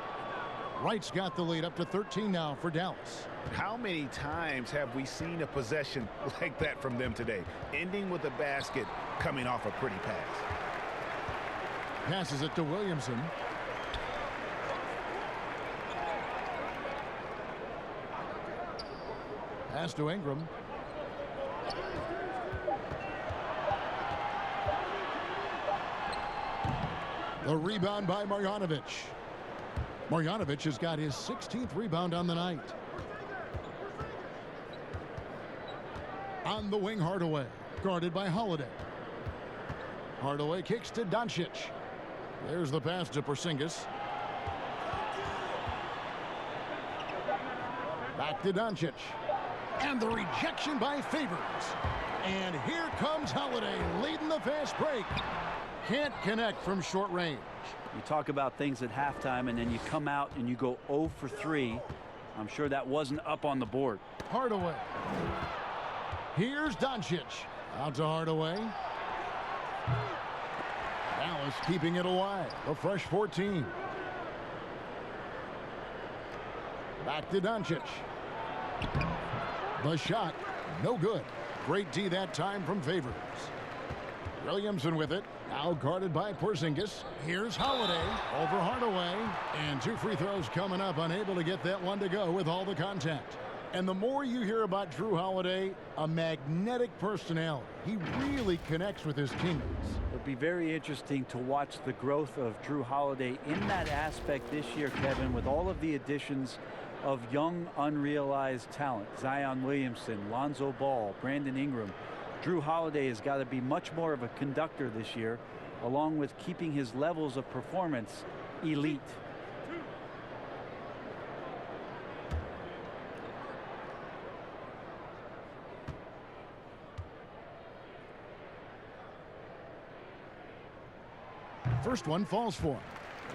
Wright's got the lead up to 13 now for Dallas. How many times have we seen a possession like that from them today, ending with a basket coming off a pretty pass? Passes it to Williamson. Pass to Ingram. The rebound by Marjanovic. Marjanovic has got his 16th rebound on the night. On the wing, Hardaway, guarded by Holiday. Hardaway kicks to Doncic. There's the pass to Porzingis. Back to Doncic. And the rejection by Favors. And here comes Holiday leading the fast break. Can't connect from short range. You talk about things at halftime, and then you come out and you go 0 for 3. I'm sure that wasn't up on the board. Hardaway. Here's Doncic. Out to Hardaway. Dallas keeping it alive. A fresh 14. Back to Doncic. The shot, no good. Great D that time from Favors. Williamson with it. Now guarded by Porzingis. Here's Holiday over Hardaway. And 2 free throws coming up. Unable to get that one to go with all the contact. And the more you hear about Drew Holiday, a magnetic personality. He really connects with his teammates. It'll be very interesting to watch the growth of Drew Holiday in that aspect this year, Kevin, with all of the additions of young, unrealized talent. Zion Williamson, Lonzo Ball, Brandon Ingram. Drew Holiday has got to be much more of a conductor this year, along with keeping his levels of performance elite. First one falls for him.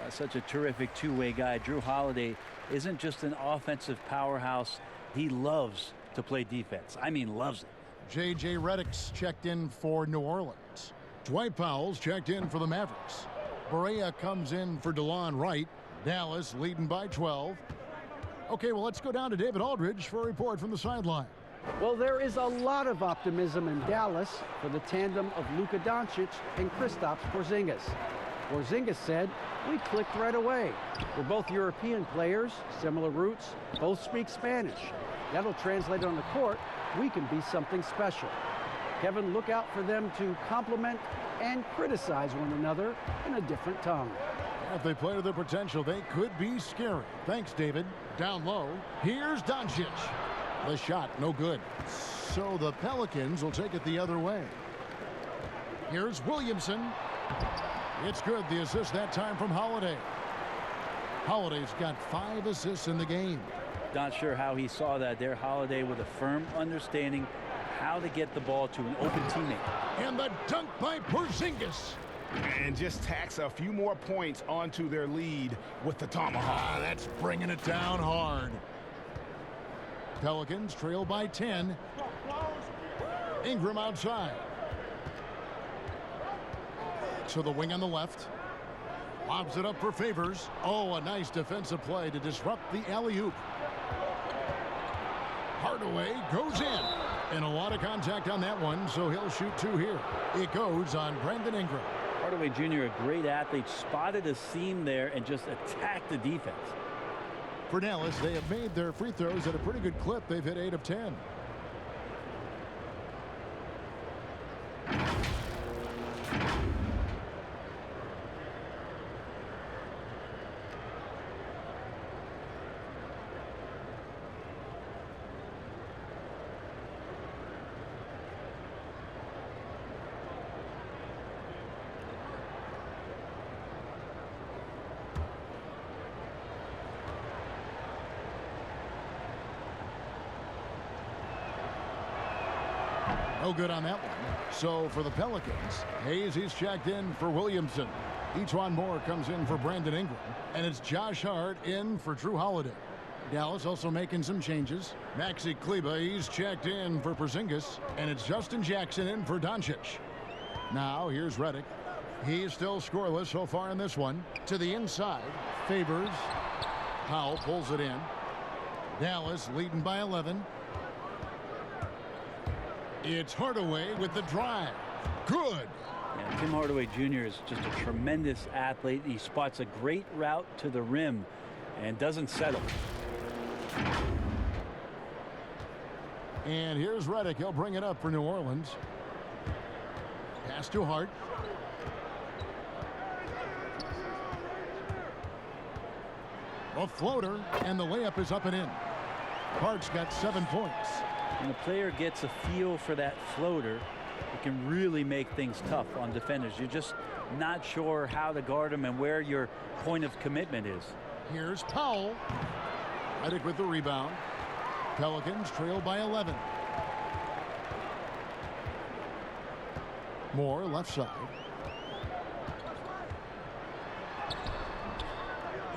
Such a terrific two-way guy. Drew Holiday isn't just an offensive powerhouse. He loves to play defense. I mean, loves it. J.J. Redick's checked in for New Orleans. Dwight Powell's checked in for the Mavericks. Barea comes in for DeLon Wright. Dallas leading by 12. Okay, well, let's go down to David Aldridge for a report from the sideline. Well, there is a lot of optimism in Dallas for the tandem of Luka Doncic and Kristaps Porzingis. Porzingis said, "We clicked right away. We're both European players, similar roots, both speak Spanish. That'll translate on the court. We can be something special." Kevin, look out for them to compliment and criticize one another in a different tongue. If they play to their potential, they could be scary. Thanks, David. Down low, here's Doncic. The shot, no good. So the Pelicans will take it the other way. Here's Williamson. It's good. The assist that time from Holiday. Holiday's got 5 assists in the game. Not sure how he saw that there. Holiday with a firm understanding how to get the ball to an open teammate. And the dunk by Porzingis. And just tacks a few more points onto their lead with the tomahawk. That's bringing it down hard. Pelicans trail by 10. Ingram outside. To the wing on the left. Lobs it up for Favors. Oh, a nice defensive play to disrupt the alley-oop. Hardaway goes in. And a lot of contact on that one, so he'll shoot 2 here. It goes on Brandon Ingram. Hardaway Jr., a great athlete, spotted a seam there and just attacked the defense. For Dallas, they have made their free throws at a pretty good clip. They've hit 8 of 10. No good on that one. So for the Pelicans, Hayes, he's checked in for Williamson. Etuan Moore comes in for Brandon Ingram. And it's Josh Hart in for Drew Holiday. Dallas also making some changes. Maxi Kleber, he's checked in for Porzingis. And it's Justin Jackson in for Doncic. Now here's Redick. He's still scoreless so far in this one. To the inside, Favors. Powell pulls it in. Dallas leading by 11. It's Hardaway with the drive. Good. Yeah, Tim Hardaway Jr. is just a tremendous athlete. He spots a great route to the rim and doesn't settle. And here's Redick. He'll bring it up for New Orleans. Pass to Hart. A floater, and the layup is up and in. Hart's got 7 points. When a player gets a feel for that floater, it can really make things tough on defenders. You're just not sure how to guard them and where your point of commitment is. Here's Powell. Redick with the rebound. Pelicans trail by 11. Moore left side.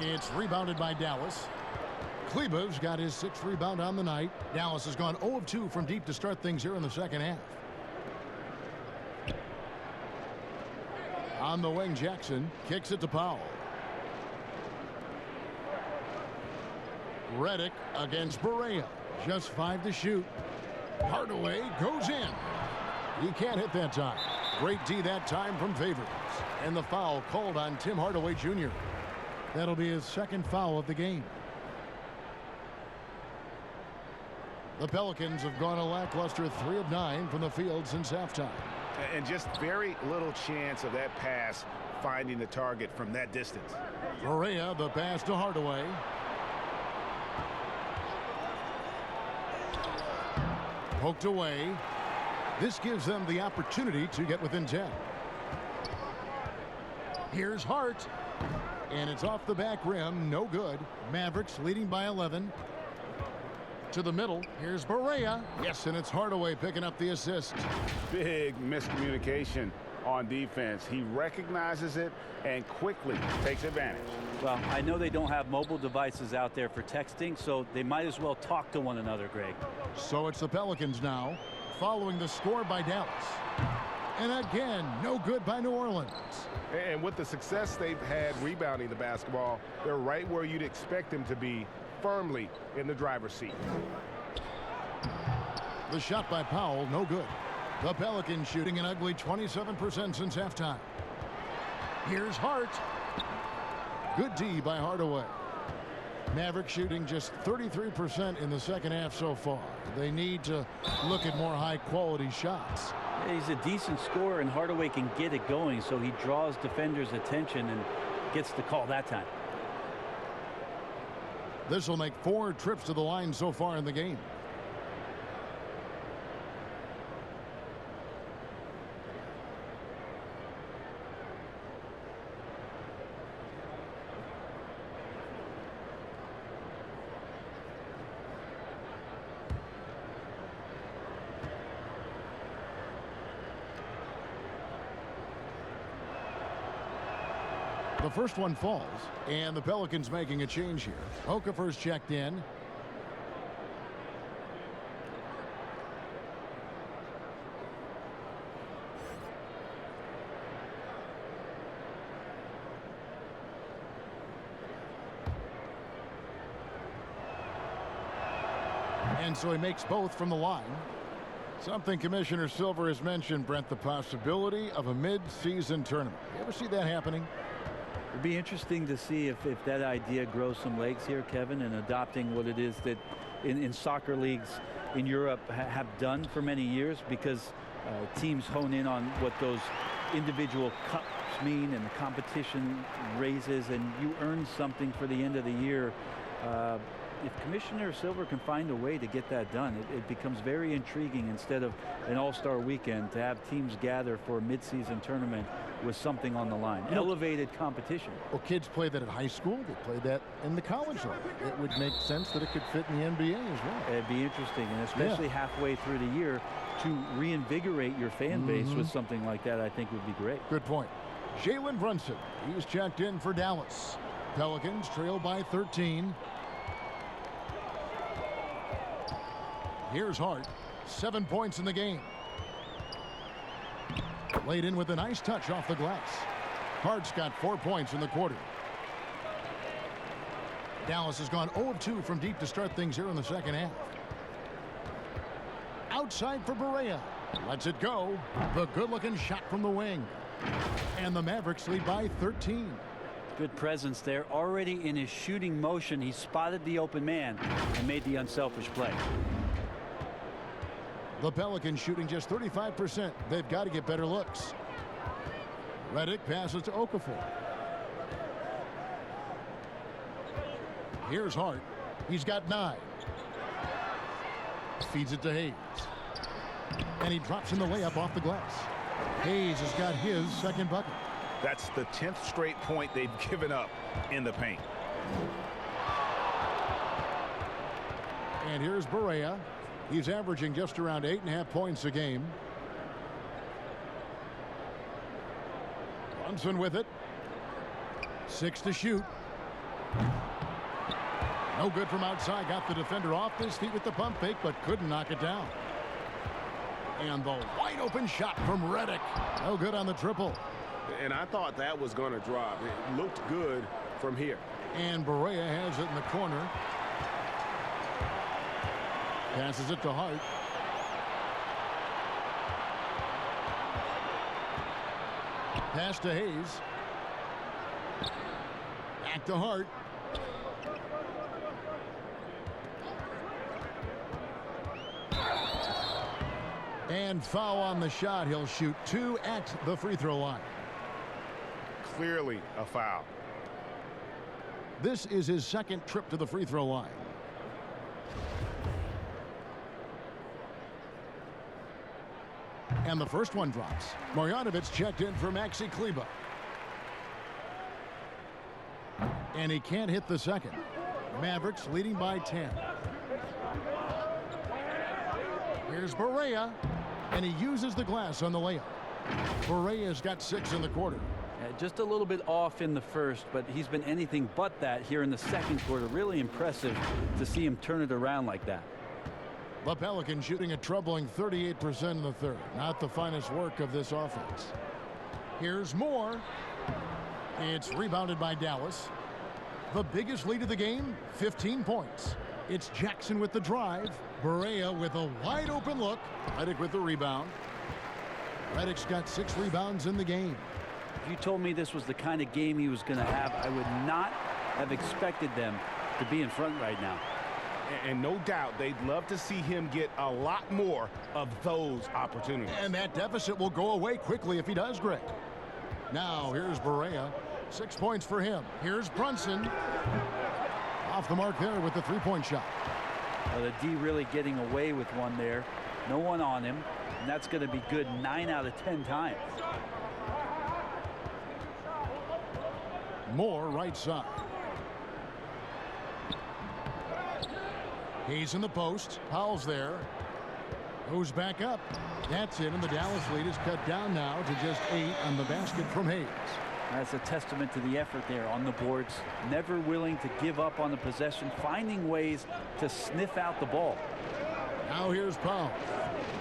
It's rebounded by Dallas. Kleber's got his 6th rebound on the night. Dallas has gone 0 of 2 from deep to start things here in the second half. On the wing, Jackson kicks it to Powell. Redick against Barea. Just 5 to shoot. Hardaway goes in. He can't hit that time. Great D that time from Favors. And the foul called on Tim Hardaway Jr. That'll be his second foul of the game. The Pelicans have gone a lackluster 3 of 9 from the field since halftime. And just very little chance of that pass finding the target from that distance. Correa, the pass to Hardaway. Poked away. This gives them the opportunity to get within 10. Here's Hart. And it's off the back rim. No good. Mavericks leading by 11. To the middle. Here's Barea. Yes, and it's Hardaway picking up the assist. Big miscommunication on defense. He recognizes it and quickly takes advantage. Well, I know they don't have mobile devices out there for texting, so they might as well talk to one another, Greg. So it's the Pelicans now, following the score by Dallas. And again, no good by New Orleans. And with the success they've had rebounding the basketball, they're right where you'd expect them to be, firmly in the driver's seat. The shot by Powell, no good. The Pelicans shooting an ugly 27% since halftime. Here's Hart. Good D by Hardaway. Mavericks shooting just 33% in the second half so far. They need to look at more high-quality shots. He's a decent scorer, and Hardaway can get it going, so he draws defenders' attention and gets the call that time. This will make 4 trips to the line so far in the game. The first one falls, and the Pelicans making a change here. Okafor's checked in. And so he makes both from the line. Something Commissioner Silver has mentioned, Brent, the possibility of a mid-season tournament. You ever see that happening? It'd be interesting to see if that idea grows some legs here, Kevin, and adopting what it is that in soccer leagues in Europe have done for many years, because teams hone in on what those individual cups mean and the competition raises, and you earn something for the end of the year. If Commissioner Silver can find a way to get that done, it becomes very intriguing, instead of an all-star weekend, to have teams gather for a mid-season tournament with something on the line. Elevated competition. Well, kids play that at high school. They play that in the college level. It would make sense that it could fit in the NBA as well. It'd be interesting, and especially halfway through the year, to reinvigorate your fan base with something like that, I think would be great. Good point. Jalen Brunson, he's checked in for Dallas. Pelicans trail by 13. Here's Hart. 7 points in the game. Laid in with a nice touch off the glass. Hart's got 4 points in the quarter. Dallas has gone 0 of 2 from deep to start things here in the second half. Outside for Barea. Lets it go. The good-looking shot from the wing. And the Mavericks lead by 13. Good presence there. Already in his shooting motion, he spotted the open man and made the unselfish play. The Pelicans shooting just 35%. They've got to get better looks. Redick passes to Okafor. Here's Hart. He's got 9. Feeds it to Hayes. And he drops in the layup off the glass. Hayes has got his second bucket. That's the 10th straight point they've given up in the paint. And here's Barea. He's averaging just around 8.5 points a game. Brunson with it. 6 to shoot. No good from outside. Got the defender off his feet with the pump fake, but couldn't knock it down. And the wide open shot from Redick. No good on the triple. And I thought that was going to drop. It looked good from here. And Barea has it in the corner. Passes it to Hart. Pass to Hayes. Back to Hart. And foul on the shot. He'll shoot 2 at the free throw line. Clearly a foul. This is his second trip to the free throw line. And the first one drops. Marjanovic checked in for Maxi Kleber. And he can't hit the second. Mavericks leading by 10. Here's Barea. And he uses the glass on the layup. Barea's got 6 in the quarter. Just a little bit off in the first, but he's been anything but that here in the second quarter. Really impressive to see him turn it around like that. The Pelicans shooting a troubling 38% in the third. Not the finest work of this offense. Here's Moore. It's rebounded by Dallas. The biggest lead of the game, 15 points. It's Jackson with the drive. Barea with a wide open look. Redick with the rebound. Redick's got 6 rebounds in the game. If you told me this was the kind of game he was going to have, I would not have expected them to be in front right now. And no doubt they'd love to see him get a lot more of those opportunities. And that deficit will go away quickly if he does, Greg. Now here's Barea. 6 points for him. Here's Brunson. Off the mark there with the 3-point shot. Well, the D really getting away with one there. No one on him. And that's going to be good 9 out of 10 times. Moore right side. He's in the post. Powell's there. Goes back up. That's it, and the Dallas lead is cut down now to just 8 on the basket from Hayes. That's a testament to the effort there on the boards. Never willing to give up on the possession, finding ways to sniff out the ball. Now here's Powell.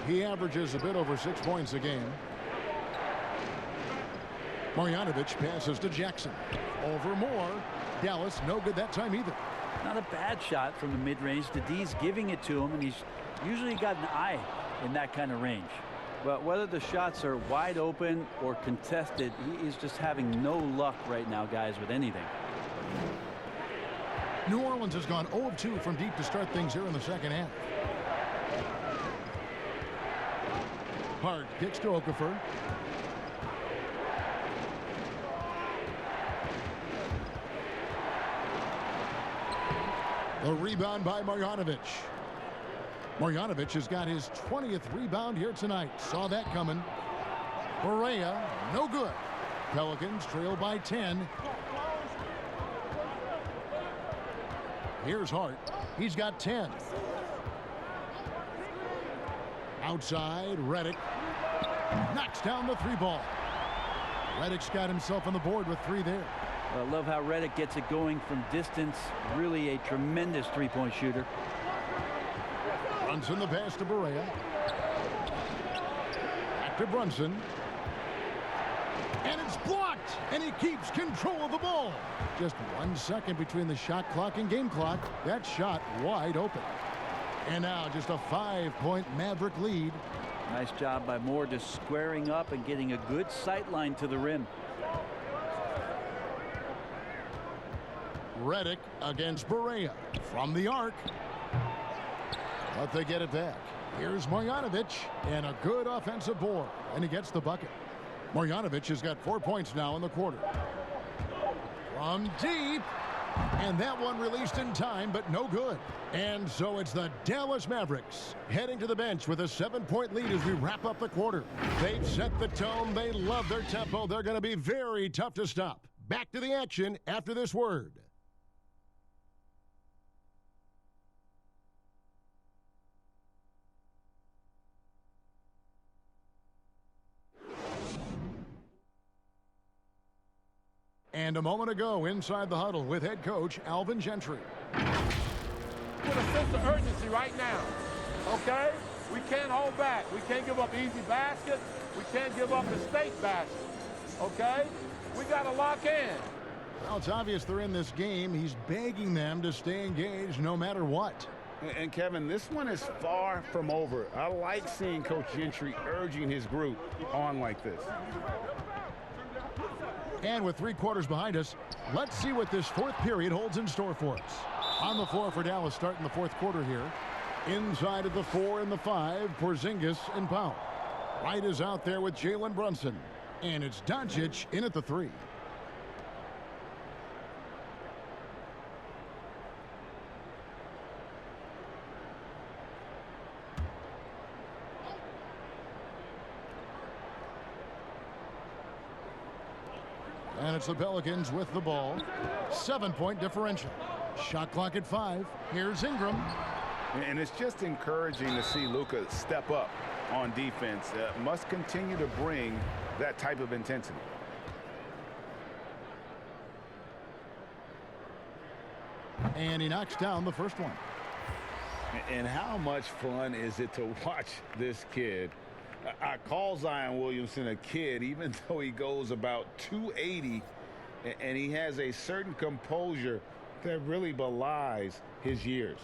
He averages a bit over 6 points a game. Marjanovic passes to Jackson. Over Moore. Dallas no good that time either. Not a bad shot from the mid-range. The D's giving it to him, and he's usually got an eye in that kind of range. But whether the shots are wide open or contested, he is just having no luck right now, guys, with anything. New Orleans has gone 0 of 2 from deep to start things here in the second half. Hart kicks to Okafor. The rebound by Marjanovic. Marjanovic has got his 20th rebound here tonight. Saw that coming. Barea, no good. Pelicans trail by 10. Here's Hart. He's got 10. Outside, Redick. Knocks down the 3 ball. Redick's got himself on the board with 3 there. I love how Redick gets it going from distance. Really a tremendous 3-point shooter. Brunson the pass to Barea. Back to Brunson. And it's blocked. And he keeps control of the ball. Just 1 second between the shot clock and game clock. That shot wide open. And now just a 5-point Maverick lead. Nice job by Moore just squaring up and getting a good sight line to the rim. Redick against Barea from the arc. But they get it back. Here's Marjanovic and a good offensive board. And he gets the bucket. Marjanovic has got 4 points now in the quarter. From deep. And that one released in time, but no good. And so it's the Dallas Mavericks heading to the bench with a 7-point lead as we wrap up the quarter. They've set the tone. They love their tempo. They're going to be very tough to stop. Back to the action after this word. And a moment ago, inside the huddle with head coach Alvin Gentry. With a sense of urgency right now, okay? We can't hold back. We can't give up easy baskets. We can't give up mistake baskets, okay? We got to lock in. Well, it's obvious they're in this game. He's begging them to stay engaged no matter what. And Kevin, this one is far from over. I like seeing Coach Gentry urging his group on like this. And with 3 quarters behind us, let's see what this 4th period holds in store for us. On the floor for Dallas starting the 4th quarter here. Inside of the 4 and the 5, Porzingis and Powell. White is out there with Jalen Brunson. And it's Doncic in at the 3. And it's the Pelicans with the ball. 7-point differential. Shot clock at 5. Here's Ingram. And it's just encouraging to see Luka step up on defense. Must continue to bring that type of intensity. And he knocks down the first one. And how much fun is it to watch this kid? I call Zion Williamson a kid, even though he goes about 280, and he has a certain composure that really belies his years.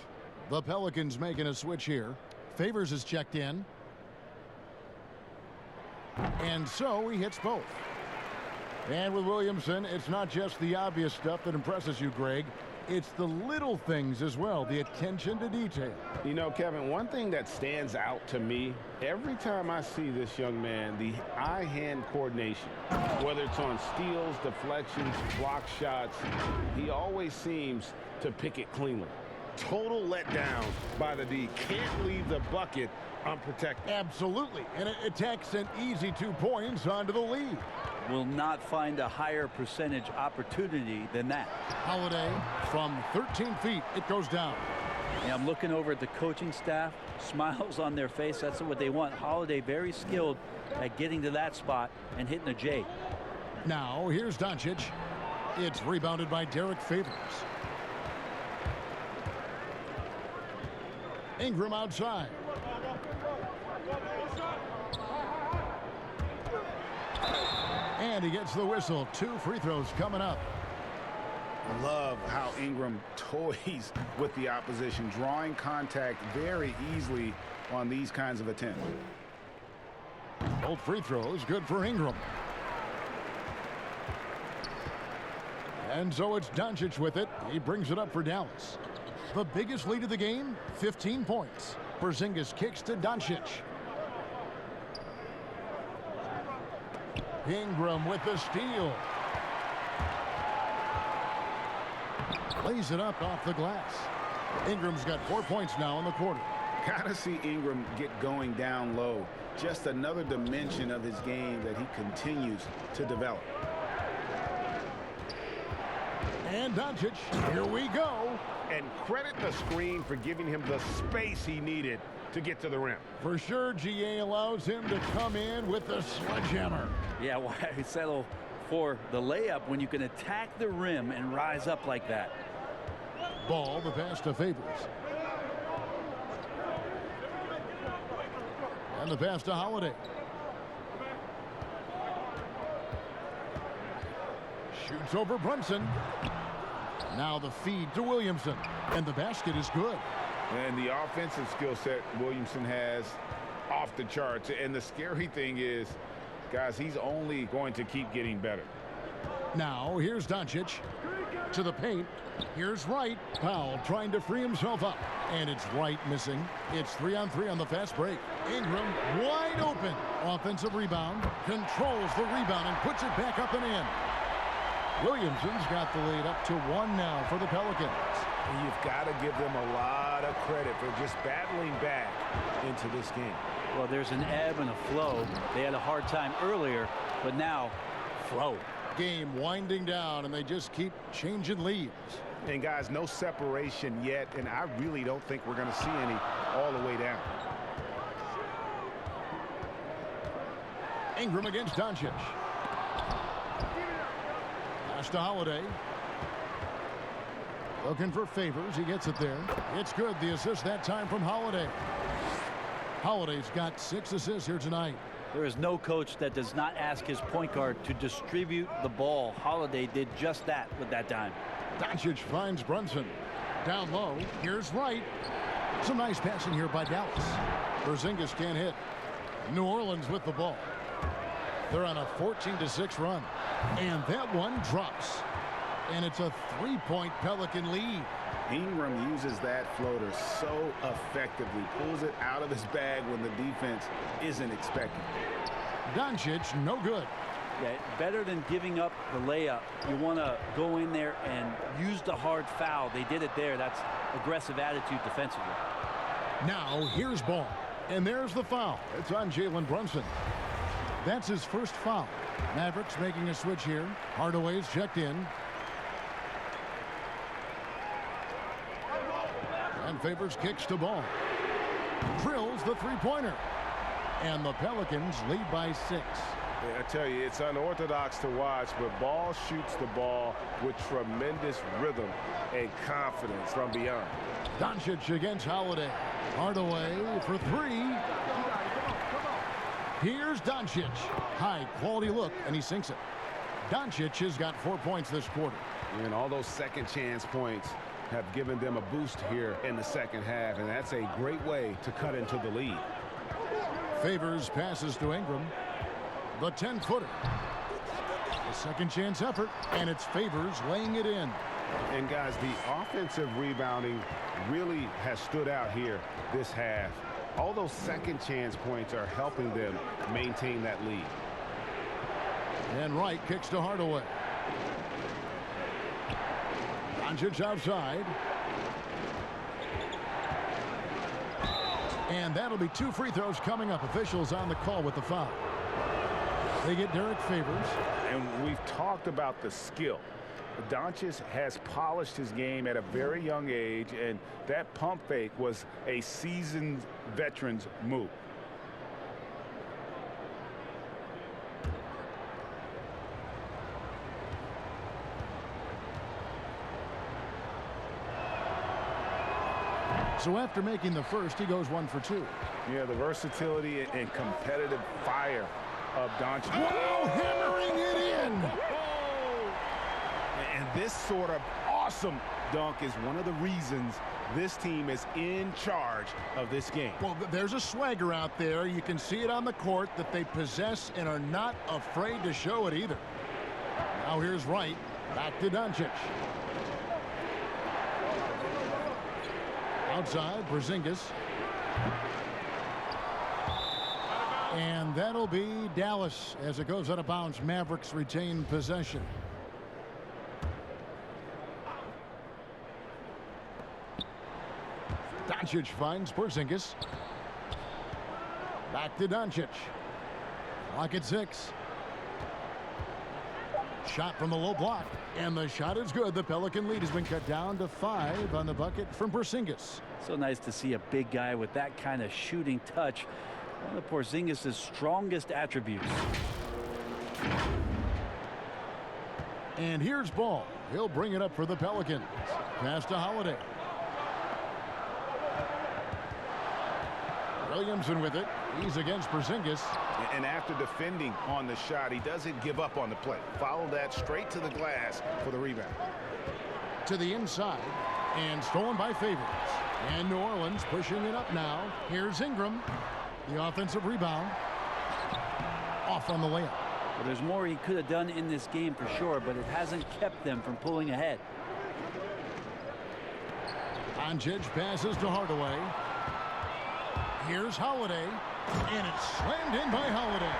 The Pelicans making a switch here. Favors is checked in. And so he hits both. And with Williamson, it's not just the obvious stuff that impresses you, Greg. It's the little things as well, the attention to detail. You know, Kevin, one thing that stands out to me, every time I see this young man, the eye-hand coordination, whether it's on steals, deflections, block shots, he always seems to pick it cleanly. Total letdown by the D. Can't leave the bucket unprotected. Absolutely. And it attacks an easy 2 points onto the lead. Will not find a higher percentage opportunity than that. Holiday from 13 feet. It goes down. Yeah, I'm looking over at the coaching staff. Smiles on their face. That's what they want. Holiday very skilled at getting to that spot and hitting a J. Now here's Doncic. It's rebounded by Derek Favors. Ingram outside. And he gets the whistle. 2 free throws coming up. Love how Ingram toys with the opposition, drawing contact very easily on these kinds of attempts. Both free throws good for Ingram. And so it's Doncic with it. He brings it up for Dallas. The biggest lead of the game, 15 points. Porzingis kicks to Doncic. Ingram with the steal. Lays it up off the glass. Ingram's got 4 points now in the quarter. Gotta see Ingram get going down low. Just another dimension of his game that he continues to develop. And Doncic, here we go. And credit the screen for giving him the space he needed to get to the rim. For sure, GA allows him to come in with the sledgehammer. Yeah, why settle for the layup when you can attack the rim and rise up like that? Ball, the pass to Favors. And the pass to Holiday. Shoots over Brunson. Now the feed to Williamson. And the basket is good. And the offensive skill set Williamson has off the charts. And the scary thing is, guys, he's only going to keep getting better. Now here's Doncic to the paint. Here's Wright. Powell trying to free himself up. And it's Wright missing. It's 3-on-3 on the fast break. Ingram wide open. Offensive rebound. Controls the rebound and puts it back up and in. Williamson's got the lead up to 1 now for the Pelicans. And you've got to give them a lot of credit for just battling back into this game. Well, there's an ebb and a flow. They had a hard time earlier, but now, flow. Game winding down, and they just keep changing leads. And, guys, no separation yet, and I really don't think we're going to see any all the way down. Ingram against Doncic. Pass to Holiday. Looking for Favors. He gets it there. It's good. The assist that time from Holiday. Holiday's got 6 assists here tonight. There is no coach that does not ask his point guard to distribute the ball. Holiday did just that with that time. Doncic finds Brunson. Down low. Here's Wright. Some nice passing here by Dallas. Porzingis can't hit. New Orleans with the ball. They're on a 14-6 run. And that one drops. And it's a 3-point Pelican lead. Ingram uses that floater so effectively. Pulls it out of his bag when the defense isn't expecting. Doncic, no good. Yeah, better than giving up the layup. You want to go in there and use the hard foul. They did it there. That's aggressive attitude defensively. Now, here's ball. And there's the foul. It's on Jalen Brunson. That's his first foul. Mavericks making a switch here. Hardaway's checked in. And Favors kicks to ball. Drills the three-pointer. And the Pelicans lead by 6. Yeah, I tell you, it's unorthodox to watch, but Ball shoots the ball with tremendous rhythm and confidence from beyond. Doncic against Holiday. Hardaway for 3. Here's Doncic. High quality look, and he sinks it. Doncic has got 4 points this quarter. And all those second chance points have given them a boost here in the second half, and that's a great way to cut into the lead. Favors passes to Ingram. The 10-footer. A second chance effort, and it's Favors laying it in. And guys, the offensive rebounding really has stood out here this half. All those second chance points are helping them maintain that lead. And Wright kicks to Hardaway. Doncic outside. And that'll be 2 free throws coming up. Officials on the call with the foul. They get Derek Favors. And we've talked about the skill. Doncic has polished his game at a very young age, and that pump fake was a seasoned veteran's move. So after making the first, he goes 1 for 2. Yeah, the versatility and competitive fire of Doncic. Wow, hammering it in. And this sort of awesome dunk is one of the reasons this team is in charge of this game. Well, there's a swagger out there. You can see it on the court that they possess and are not afraid to show it either. Now here's Wright. Back to Doncic. Outside, Porzingis. And that'll be Dallas as it goes out of bounds. Mavericks retain possession. Doncic finds Porzingis. Back to Doncic. Clock at 6. Shot from the low block. And the shot is good. The Pelican lead has been cut down to 5 on the bucket from Porzingis. So nice to see a big guy with that kind of shooting touch. One of Porzingis' strongest attributes. And here's Ball. He'll bring it up for the Pelicans. Pass to Holiday. Williamson with it. He's against Porzingis. And after defending on the shot, he doesn't give up on the play. Follow that straight to the glass for the rebound. To the inside. And stolen by Favors. And New Orleans pushing it up now. Here's Ingram. The offensive rebound. Off on the layup. Well, there's more he could have done in this game for sure, but it hasn't kept them from pulling ahead. Doncic passes to Hardaway. Here's Holiday. And it's slammed in by Holiday.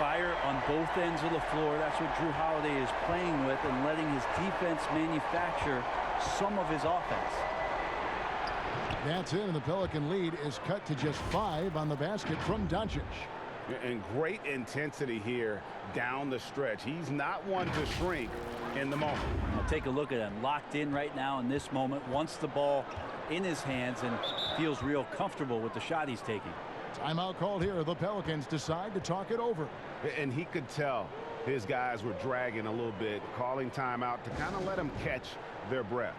Fire on both ends of the floor. That's what Drew Holiday is playing with and letting his defense manufacture some of his offense. That's it, and the Pelican lead is cut to just 5 on the basket from Doncic. And great intensity here down the stretch. He's not one to shrink in the moment. Now take a look at him. Locked in right now in this moment. Wants the ball in his hands and feels real comfortable with the shot he's taking. Timeout called here. The Pelicans decide to talk it over. And he could tell his guys were dragging a little bit, calling timeout to kind of let them catch their breath.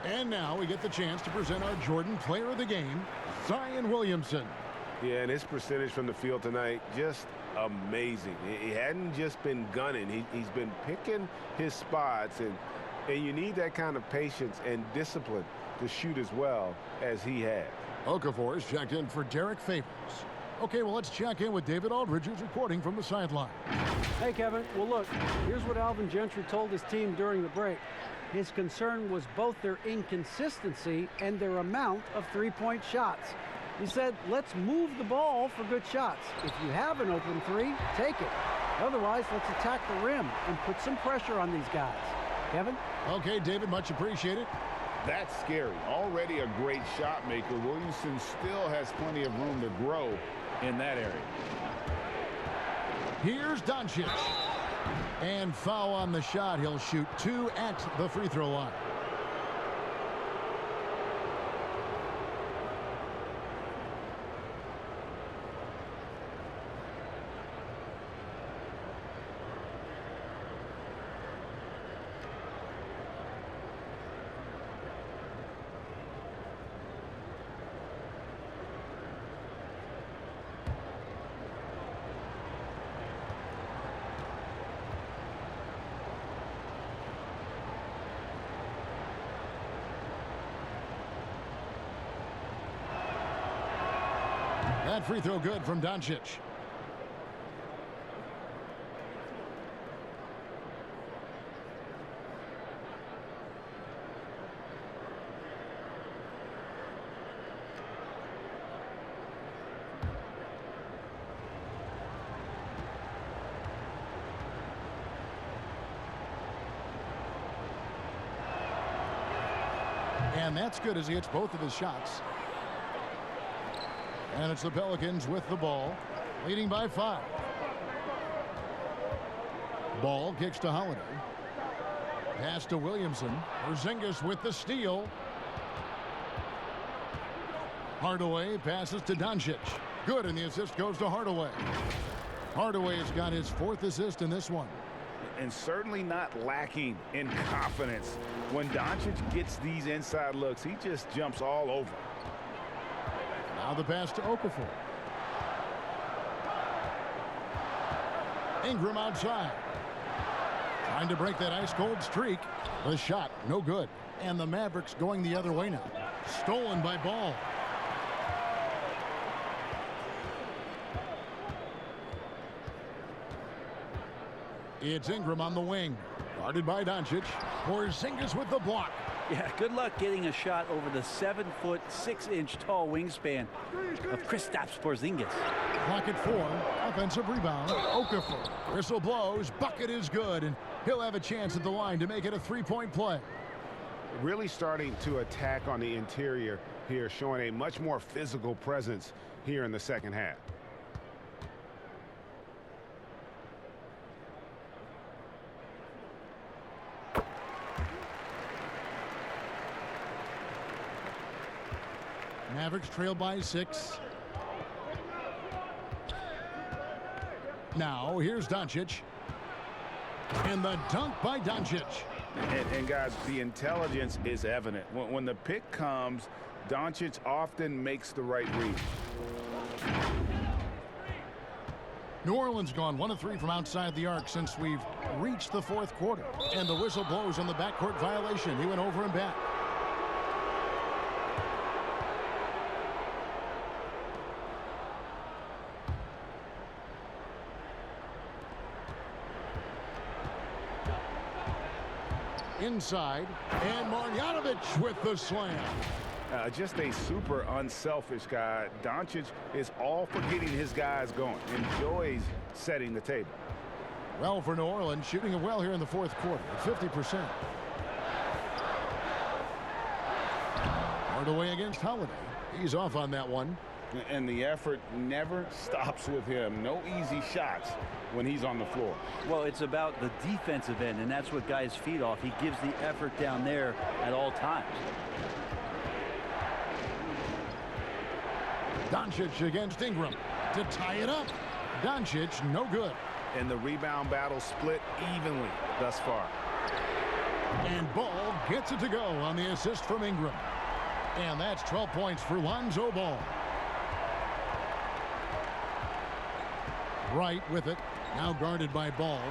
And now we get the chance to present our Jordan Player of the Game, Zion Williamson. Yeah, and his percentage from the field tonight, just amazing. He hadn't just been gunning. He's been picking his spots, and And you need that kind of patience and discipline to shoot as well as he has. Okafor is checked in for Derek Favors. Okay, well, let's check in with David Aldridge, who's reporting from the sideline. Hey, Kevin. Well, look, here's what Alvin Gentry told his team during the break. His concern was both their inconsistency and their amount of three-point shots. He said, let's move the ball for good shots. If you have an open three, take it. Otherwise, let's attack the rim and put some pressure on these guys. Kevin? Okay, David, much appreciated. That's scary. Already a great shot maker, Williamson still has plenty of room to grow in that area. Here's Doncic. And foul on the shot. He'll shoot 2 at the free throw line. That free throw good from Doncic. And that's good as he hits both of his shots. And it's the Pelicans with the ball, leading by 5. Ball kicks to Holiday. Pass to Williamson. Porzingis with the steal. Hardaway passes to Doncic. Good, and the assist goes to Hardaway. Hardaway has got his 4th assist in this one. And certainly not lacking in confidence. When Doncic gets these inside looks, he just jumps all over. Now the pass to Okafor. Ingram outside. Trying to break that ice-cold streak. The shot, no good. And the Mavericks going the other way now. Stolen by Ball. It's Ingram on the wing. Guarded by Doncic. Porzingis with the block. Yeah, good luck getting a shot over the 7-foot, 6-inch tall wingspan of Kristaps Porzingis. Clock at 4. Offensive rebound. Okafor. Whistle blows. Bucket is good, and he'll have a chance at the line to make it a 3-point play. Really starting to attack on the interior here, showing a much more physical presence here in the second half. Mavericks trail by 6. Now here's Doncic. And the dunk by Doncic. And guys, the intelligence is evident. When the pick comes, Doncic often makes the right read. New Orleans gone 1 of 3 from outside the arc since we've reached the 4th quarter. And the whistle blows on the backcourt violation. He went over and back. Inside, and Marjanovic with the slam. Just a super unselfish guy. Doncic is all for getting his guys going. Enjoys setting the table. Well, for New Orleans, shooting it well here in the 4th quarter, 50%. Hardaway against Holiday. He's off on that one. And the effort never stops with him. No easy shots when he's on the floor. Well, it's about the defensive end, and that's what guys feed off. He gives the effort down there at all times. Doncic against Ingram to tie it up. Doncic, no good. And the rebound battle split evenly thus far. And Ball gets it to go on the assist from Ingram. And that's 12 points for Lonzo Ball. Right with it. Now guarded by Ball.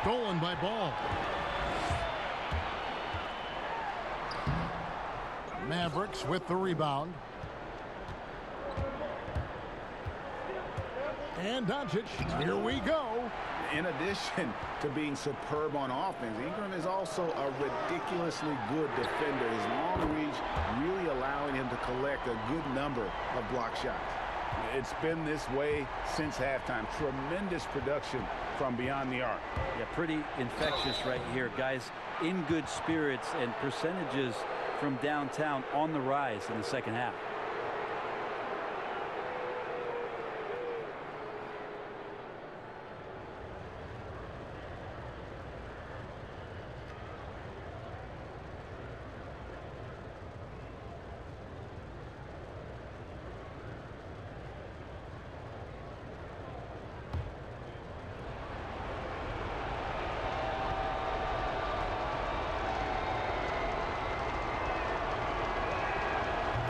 Stolen by Ball. Mavericks with the rebound. And Doncic, here we go. In addition to being superb on offense, Ingram is also a ridiculously good defender. His long reach really allowing him to collect a good number of block shots. It's been this way since halftime. Tremendous production from beyond the arc. Yeah, pretty infectious right here. Guys in good spirits, and percentages from downtown on the rise in the second half.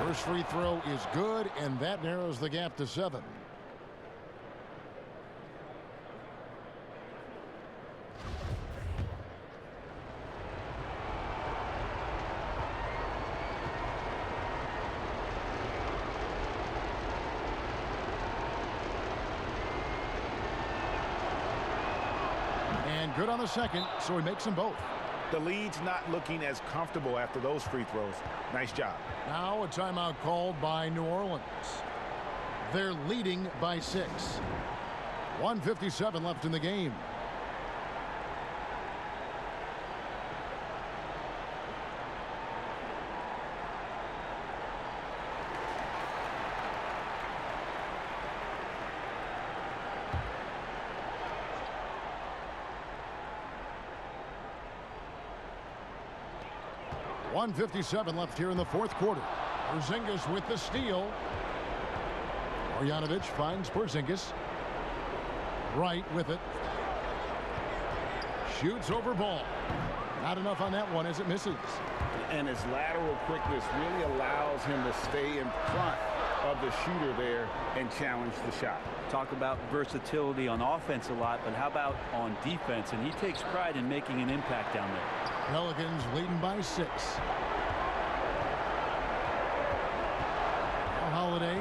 First free throw is good, and that narrows the gap to 7. And good on the second, so he makes them both. The lead's not looking as comfortable after those free throws. Nice job. Now a timeout called by New Orleans. They're leading by 6. 1:57 left in the game. .157 left here in the fourth quarter. Porzingis with the steal. Marjanovic finds Porzingis. Right with it. Shoots over ball. Not enough on that one as it misses. And his lateral quickness really allows him to stay in front of the shooter there and challenge the shot. Talk about versatility on offense a lot, but how about on defense? And he takes pride in making an impact down there. Pelicans leading by 6. Holiday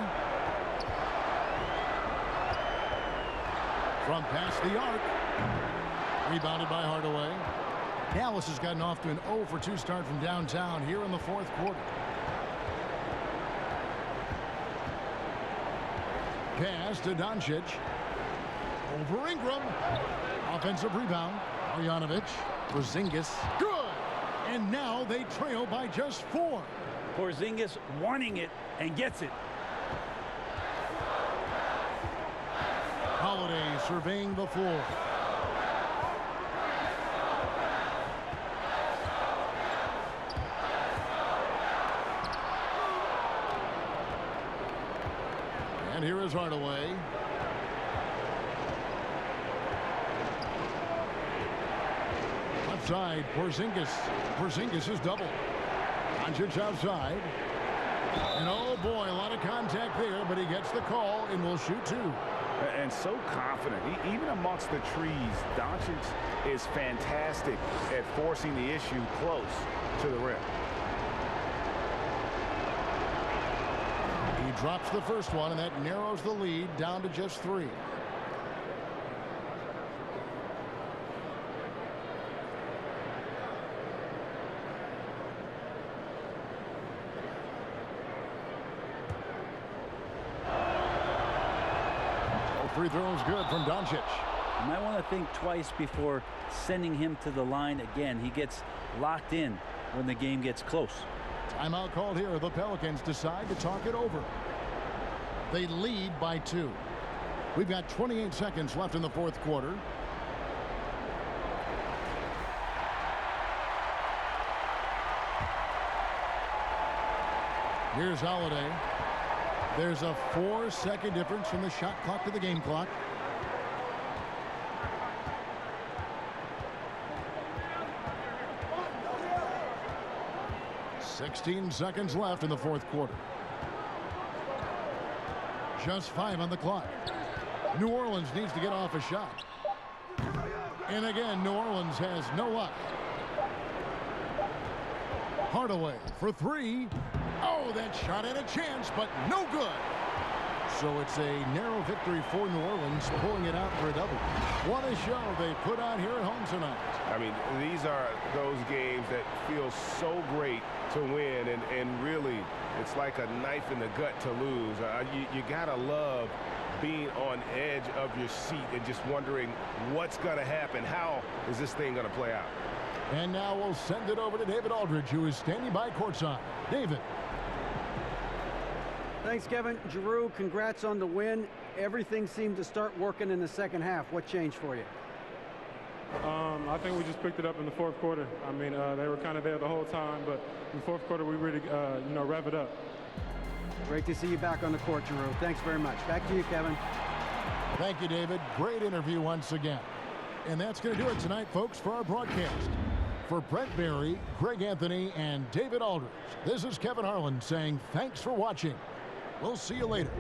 from past the arc. Rebounded by Hardaway. Dallas has gotten off to an 0 for 2 start from downtown here in the fourth quarter. Pass to Doncic. Over Ingram. Offensive rebound. Marjanovic. Porzingis. Good. And now they trail by just 4. Porzingis wanting it and gets it. Holiday surveying the floor. And here is Hardaway. Outside, Porzingis. Porzingis is double. Doncic outside. And oh boy, a lot of contact there, but he gets the call and will shoot 2. And so confident. Even amongst the trees, Doncic is fantastic at forcing the issue close to the rim. He drops the first one, and that narrows the lead down to just 3. Free throw is good from Doncic. You might want to think twice before sending him to the line again. He gets locked in when the game gets close. Timeout called here. The Pelicans decide to talk it over. They lead by 2. We've got 28 seconds left in the fourth quarter. Here's Holiday. There's a 4-second difference from the shot clock to the game clock. $16 seconds left in the fourth quarter. Just 5 on the clock. New Orleans needs to get off a shot. And again, New Orleans has no luck. Hardaway for three. Oh, that shot had a chance, but no good. So it's a narrow victory for New Orleans, pulling it out for a double. What a show they put on here at home tonight. I mean, these are those games that feel so great to win, and really, it's like a knife in the gut to lose. You gotta love being on edge of your seat and just wondering what's going to happen. How is this thing going to play out? And now we'll send it over to David Aldridge, who is standing by courtside. David. Thanks, Kevin. Giroux, congrats on the win. Everything seemed to start working in the second half. What changed for you? I think we just picked it up in the fourth quarter. I mean, they were kind of there the whole time, but in the fourth quarter, we really, rev it up. Great to see you back on the court, Giroux. Thanks very much. Back to you, Kevin. Thank you, David. Great interview once again. And that's going to do it tonight, folks, for our broadcast. For Brent Barry, Greg Anthony, and David Aldridge, this is Kevin Harlan saying thanks for watching. We'll see you later.